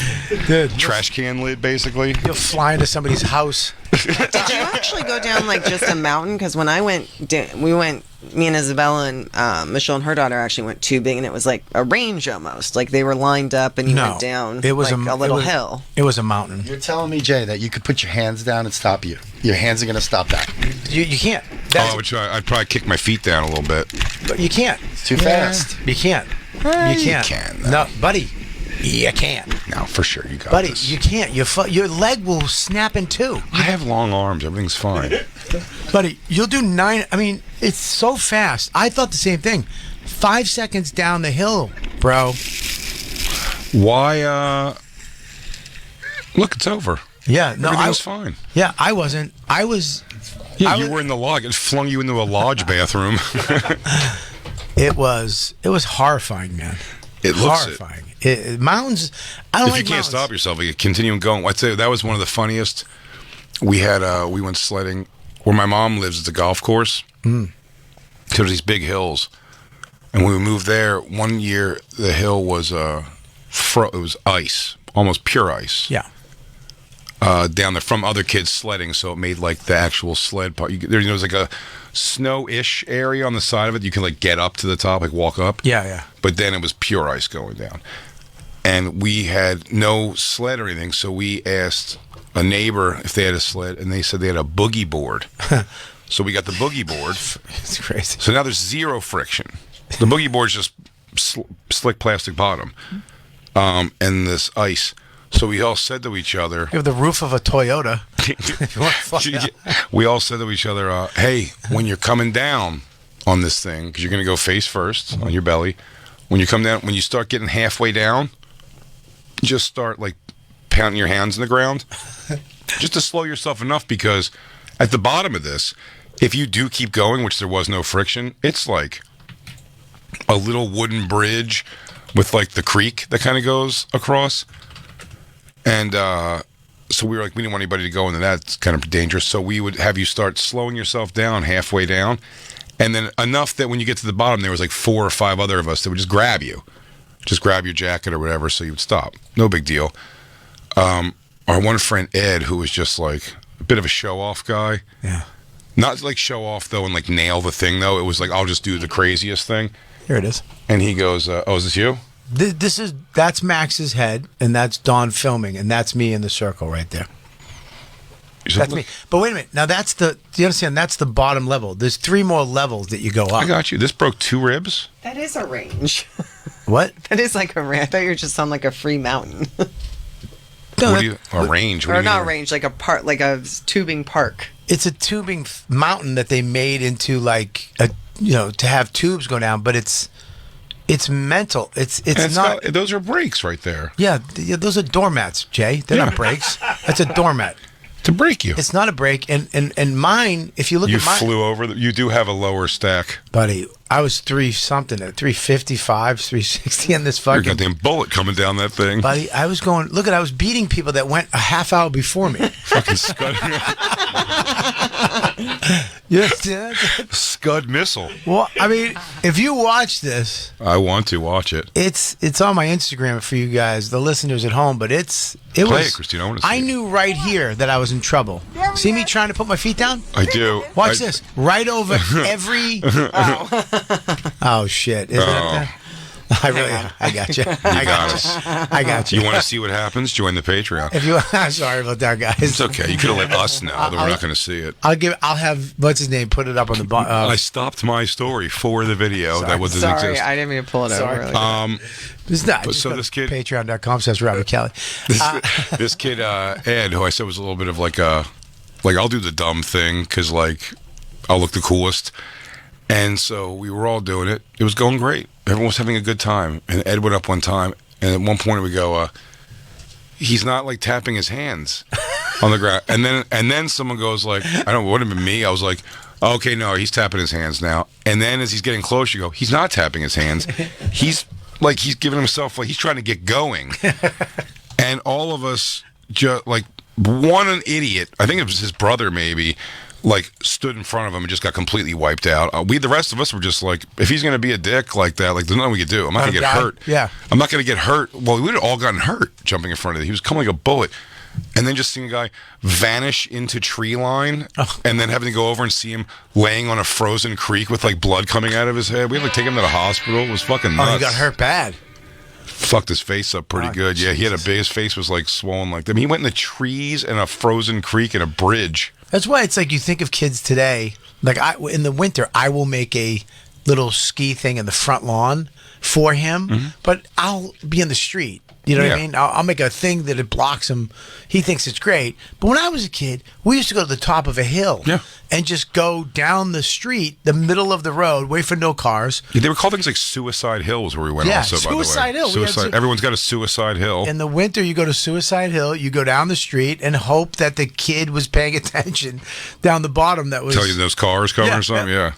trash can lid, basically. You'll fly into somebody's house. Did you actually go down like just a mountain? Because when I went, me and Isabella and Michelle and her daughter actually went tubing, and it was like a range almost. Like they were lined up, and you went down. It was like a little hill. It was a mountain. You're telling me, Jay, that you could put your hands down and stop you. Your hands are going to stop that. You can't. I'd probably kick my feet down a little bit. But you can't. It's too fast. You can't. You can't. can, No, buddy. You can't. No, for sure, you got Buddy, this. you can't. Your leg will snap in two. I have long arms. Everything's fine. Buddy, you'll do 9. I mean, it's so fast. I thought the same thing. 5 seconds down the hill, bro. Why? Look, it's over. Yeah, no, Everything's fine. Yeah, I wasn't. I was. Yeah, you were in the lodge. It flung you into a lodge bathroom. It was horrifying, man. It looks horrifying. Mountains. I don't if like you can't mountains. stop yourself, you continue going. I'd say that was one of the funniest. We went sledding where my mom lives. It's a golf course. So there's these big hills, and when we moved there one year, the hill was it was ice, almost pure ice. Yeah. Down there from other kids sledding, so it made like the actual sled part. There was like a snow-ish area on the side of it. You can like get up to the top, like walk up. Yeah. But then it was pure ice going down. And we had no sled or anything, so we asked a neighbor if they had a sled, and they said they had a boogie board. So we got the boogie board. It's crazy. So now there's zero friction. The boogie board's just slick plastic bottom, and this ice. So we all said to each other, You have the roof of a Toyota. If you want to fly down. we all said to each other, hey, when you're coming down on this thing, because you're going to go face first on your belly, when you come down, when you start getting halfway down, just start like pounding your hands in the ground, just to slow yourself enough, because at the bottom of this, if you do keep going, which there was no friction, it's like a little wooden bridge with like the creek that kind of goes across. And so we were like, we didn't want anybody to go into that. It's kind of dangerous. So we would have you start slowing yourself down halfway down. And then enough that when you get to the bottom, there was like 4 or 5 other of us that would just grab you. Just grab your jacket or whatever, so you would stop. No big deal. Our one friend, Ed, who was just like a bit of a show-off guy. Yeah. Not like show off, though, and like nail the thing, though. It was like, I'll just do the craziest thing. Here it is. And he goes, oh, is this you? That's Max's head, and that's Dawn filming, and that's me in the circle right there. That's me. But wait a minute. Now do you understand? That's the bottom level. There's 3 more levels that you go up. I got you. This broke 2 ribs. That is a range. What? That is like a range. I thought you were just on like a free mountain. What do you, a range? What do Or you not mean? range, like a park, like a tubing park. It's a tubing mountain that they made into like to have tubes go down, but it's mental. It's not. Those are brakes right there. Yeah, those are doormats, Jay. They're not brakes. That's a doormat. To break you. It's not a brake. And mine, if you look at mine. You flew over. You do have a lower stack. Buddy, I was 355, 360 on this You're a fucking. goddamn bullet coming down that thing. Buddy, I was going. Look I was beating people that went a half hour before me. Fucking scud. Scud missile. Well, I mean, if you watch this, I want to watch it. it's on my Instagram for you guys, the listeners at home. But it Play was. it, Christina. I want to see I it. knew right here that I was in trouble. See me trying to put my feet down? I do. Watch this. Right over every. Oh shit! Is it up there? I got you. I got you. I got you. You want to see what happens? Join the Patreon. If you, I'm sorry about that, guys. It's okay. You could have let us know that we're not going to see it. I'll have what's his name put it up on the. I stopped my story for the video that doesn't Sorry, exist. I didn't mean to pull it over. It's not. Just so go this to kid- Patreon.com/says Robert Kelly. This kid Ed, who I said was a little bit of like I'll do the dumb thing because like I'll look the coolest. And so we were all doing it. It was going great. Everyone was having a good time. And Ed went up one time, and at one point we go, he's not like tapping his hands on the ground. And then someone goes like, I don't know, it would have been me. I was like, okay, no, he's tapping his hands now. And then as he's getting close, you go, he's not tapping his hands. He's giving himself, like he's trying to get going. And all of us just like an idiot, I think it was his brother maybe, like stood in front of him and just got completely wiped out. The rest of us were just like, if he's gonna be a dick like that, like there's nothing we could do. I'm not gonna get hurt. Yeah, I'm not gonna get hurt. Well, we'd have all gotten hurt jumping in front of him. He was coming like a bullet, and then just seeing a guy vanish into tree line, and then having to go over and see him laying on a frozen creek with like blood coming out of his head. We had to take him to the hospital. It was fucking nuts. Oh, he got hurt bad. Fucked his face up pretty good. Yeah, he had his face was like swollen like that. I mean, he went in the trees and a frozen creek and a bridge. That's why it's like you think of kids today. Like in the winter, I will make a little ski thing in the front lawn for him, but I'll be in the street. You know what I mean? I'll make a thing that it blocks him. He thinks it's great. But when I was a kid, we used to go to the top of a hill and just go down the street, the middle of the road, wait for no cars. Yeah, they were called things like Suicide Hills where we went also, by the way. Suicide Hill. Everyone's got a Suicide Hill. In the winter, you go to Suicide Hill, you go down the street and hope that the kid was paying attention down the bottom that was... Tell you those cars coming or something? Yeah.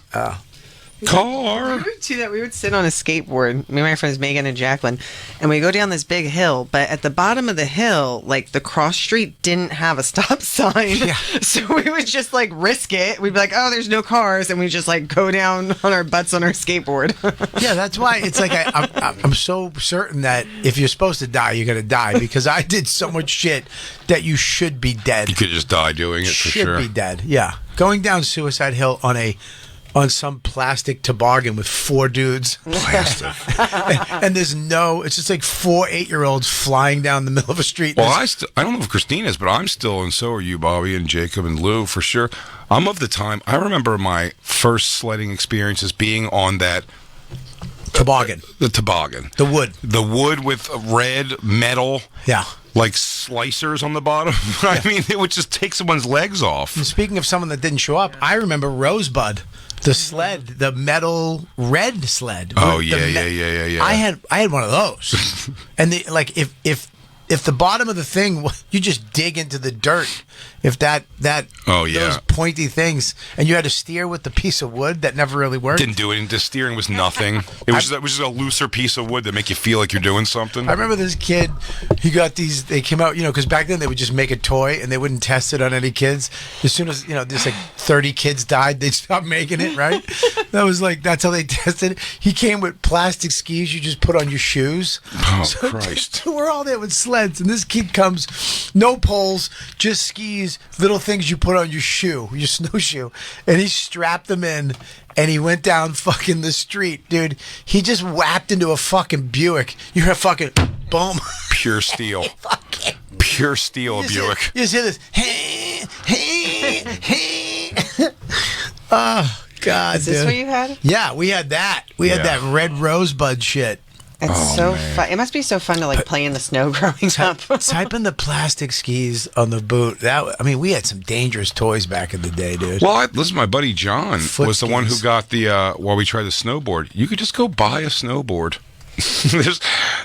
Car. We would do that. We would sit on a skateboard, me and my friends Megan and Jacqueline, and we go down this big hill. But at the bottom of the hill, like the cross street didn't have a stop sign, so we would just like risk it. We'd be like, "Oh, there's no cars," and we just like go down on our butts on our skateboard. Yeah, that's why it's like I'm so certain that if you're supposed to die, you're gonna die because I did so much shit that you should be dead. You could just die doing it for sure. Should be dead. Yeah, going down Suicide Hill on some plastic toboggan with 4 dudes. Plastic. and there's it's just like 4 8-year-olds flying down the middle of a street. Well, I don't know if Christine is, but I'm still, and so are you, Bobby, and Jacob, and Lou, for sure. I'm of the time, I remember my first sledding experiences being on that toboggan. The toboggan. The wood. The wood with red metal. Yeah. Like slicers on the bottom. I mean, it would just take someone's legs off. And speaking of someone that didn't show up, I remember Rosebud. The sled, the metal red sled. Oh yeah. I had one of those, and if the bottom of the thing, you just dig into the dirt. If those pointy things, and you had to steer with the piece of wood that never really worked. Didn't do it. The steering was nothing. It was just a looser piece of wood that make you feel like you're doing something. I remember this kid. He got these. They came out, because back then they would just make a toy and they wouldn't test it on any kids. As soon as just like 30 kids died, they'd stop making it. Right? That's how they tested it. He came with plastic skis you just put on your shoes. Oh Christ! So we're all there with sleds, and this kid comes, no poles, just skis. Little things you put on your snowshoe, and he strapped them in, and he went down fucking the street, dude. He just whapped into a fucking Buick. You hear a fucking boom. Pure steel. Pure steel Buick. You just hear this, Oh God, Is this dude. what you had? Yeah, we had that. We had Yeah. that red rosebud shit. It's so fun. It must be so fun to like play in the snow growing up. Type in the plastic skis on the boot. We had some dangerous toys back in the day, dude. Well, listen, my buddy John Foot was the one who skis. got the, while we tried the snowboard, you could just go buy a snowboard.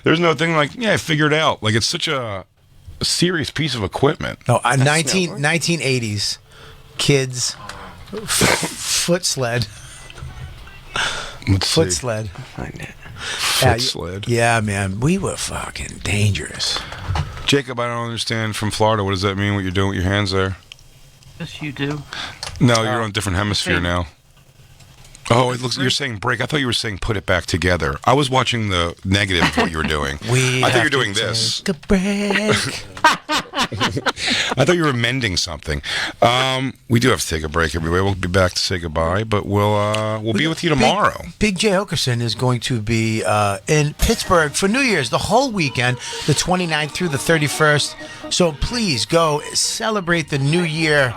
there's no thing like, yeah, I figured it out. Like, it's such a serious piece of equipment. No, 1980s kids foot sled. Let's Foot see. sled. Find it. Foot sled. Yeah, man, we were fucking dangerous. Jacob, I don't understand. From Florida, what does that mean, what you're doing with your hands there? Yes, you do. No, you're on a different hemisphere Hey. now. Oh, it looks. You're saying break. I thought you were saying put it back together. I was watching the negative of what you were doing. I thought you were doing this. Take a break. I thought you were mending something. We do have to take a break, everybody. We'll be back to say goodbye, but we'll be with you tomorrow. Big J. Oakerson is going to be in Pittsburgh for New Year's, the whole weekend, the 29th through the 31st. So please go celebrate the new year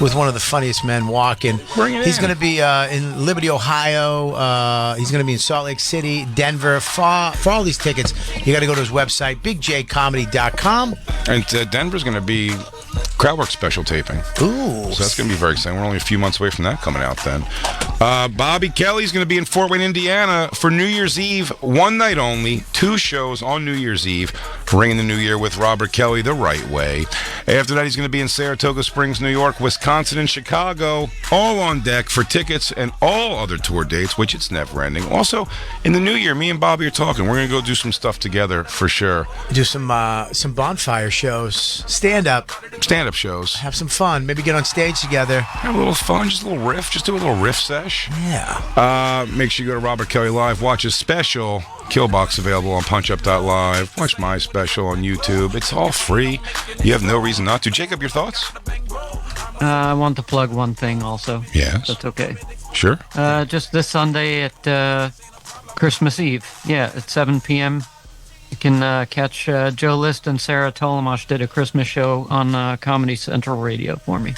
with one of the funniest men walking. Bring it He's in. going to be in Liberty, Ohio. He's going to be in Salt Lake City, Denver. For all these tickets, you got to go to his website, bigjcomedy.com. And Denver's going to be Crowdwork special taping. Ooh. So that's going to be very exciting. We're only a few months away from that coming out then. Bobby Kelly's going to be in Fort Wayne, Indiana for New Year's Eve, one night only, 2 shows on New Year's Eve, ringing the new year with Robert Kelly the right way. After that, he's going to be in Saratoga Springs, New York, Wisconsin, and Chicago, all on deck for tickets and all other tour dates, which it's never ending. Also, in the new year, me and Bobby are talking. We're going to go do some stuff together for sure. Do some bonfire shows, stand-up, Stand-up shows. have some fun, maybe get on stage together. Have a little fun, just a little riff. Just do a little riff sesh. Yeah. Make sure you go to Robert Kelly Live. Watch his special, Killbox, available on punchup.live. Watch my special on YouTube. It's all free. You have no reason not to. Jacob, your thoughts? I want to plug one thing also. Yes. That's okay. Sure. Just this Sunday at Christmas Eve. Yeah, at 7 p.m. You can catch Joe List and Sarah Tolomash did a Christmas show on Comedy Central Radio for me.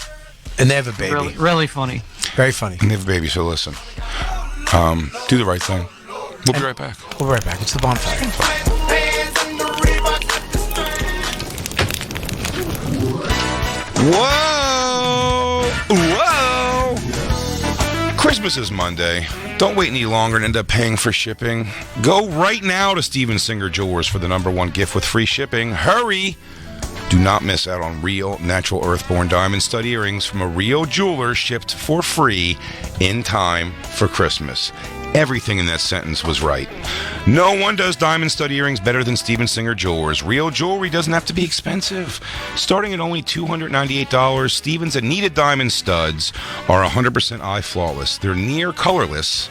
And they have a baby. Really, really funny. Very funny. And they have a baby, so listen. Do the right thing. We'll be right back. We'll be right back. It's the bonfire. Whoa! Whoa! Christmas is Monday. Don't wait any longer and end up paying for shipping. Go right now to Steven Singer Jewelers for the #1 gift with free shipping. Hurry! Do not miss out on real, natural, earthborn diamond stud earrings from a real jeweler shipped for free in time for Christmas. Everything in that sentence was right. No one does diamond stud earrings better than Steven Singer Jewelers. Real jewelry doesn't have to be expensive. Starting at only $298, Steven's Anita diamond studs are 100% eye flawless. They're near colorless,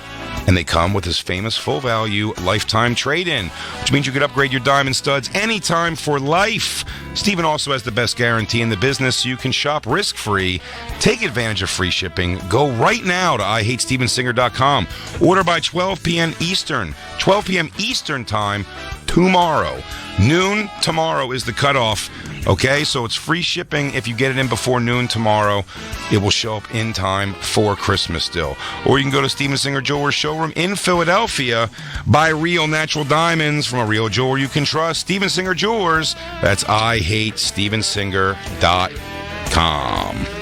and they come with his famous full value lifetime trade-in, which means you could upgrade your diamond studs anytime for life. Steven also has the best guarantee in the business, so you can shop risk-free. Take advantage of free shipping. Go right now to IHateStevenSinger.com. Order by 12 p.m. Eastern. 12 p.m. Eastern time tomorrow. Noon tomorrow is the cutoff. Okay, so it's free shipping. If you get it in before noon tomorrow, it will show up in time for Christmas still. Or you can go to Steven Singer Jewelers showroom in Philadelphia, buy real natural diamonds from a real jeweler you can trust. Steven Singer Jewelers. That's IHateStevenSinger.com.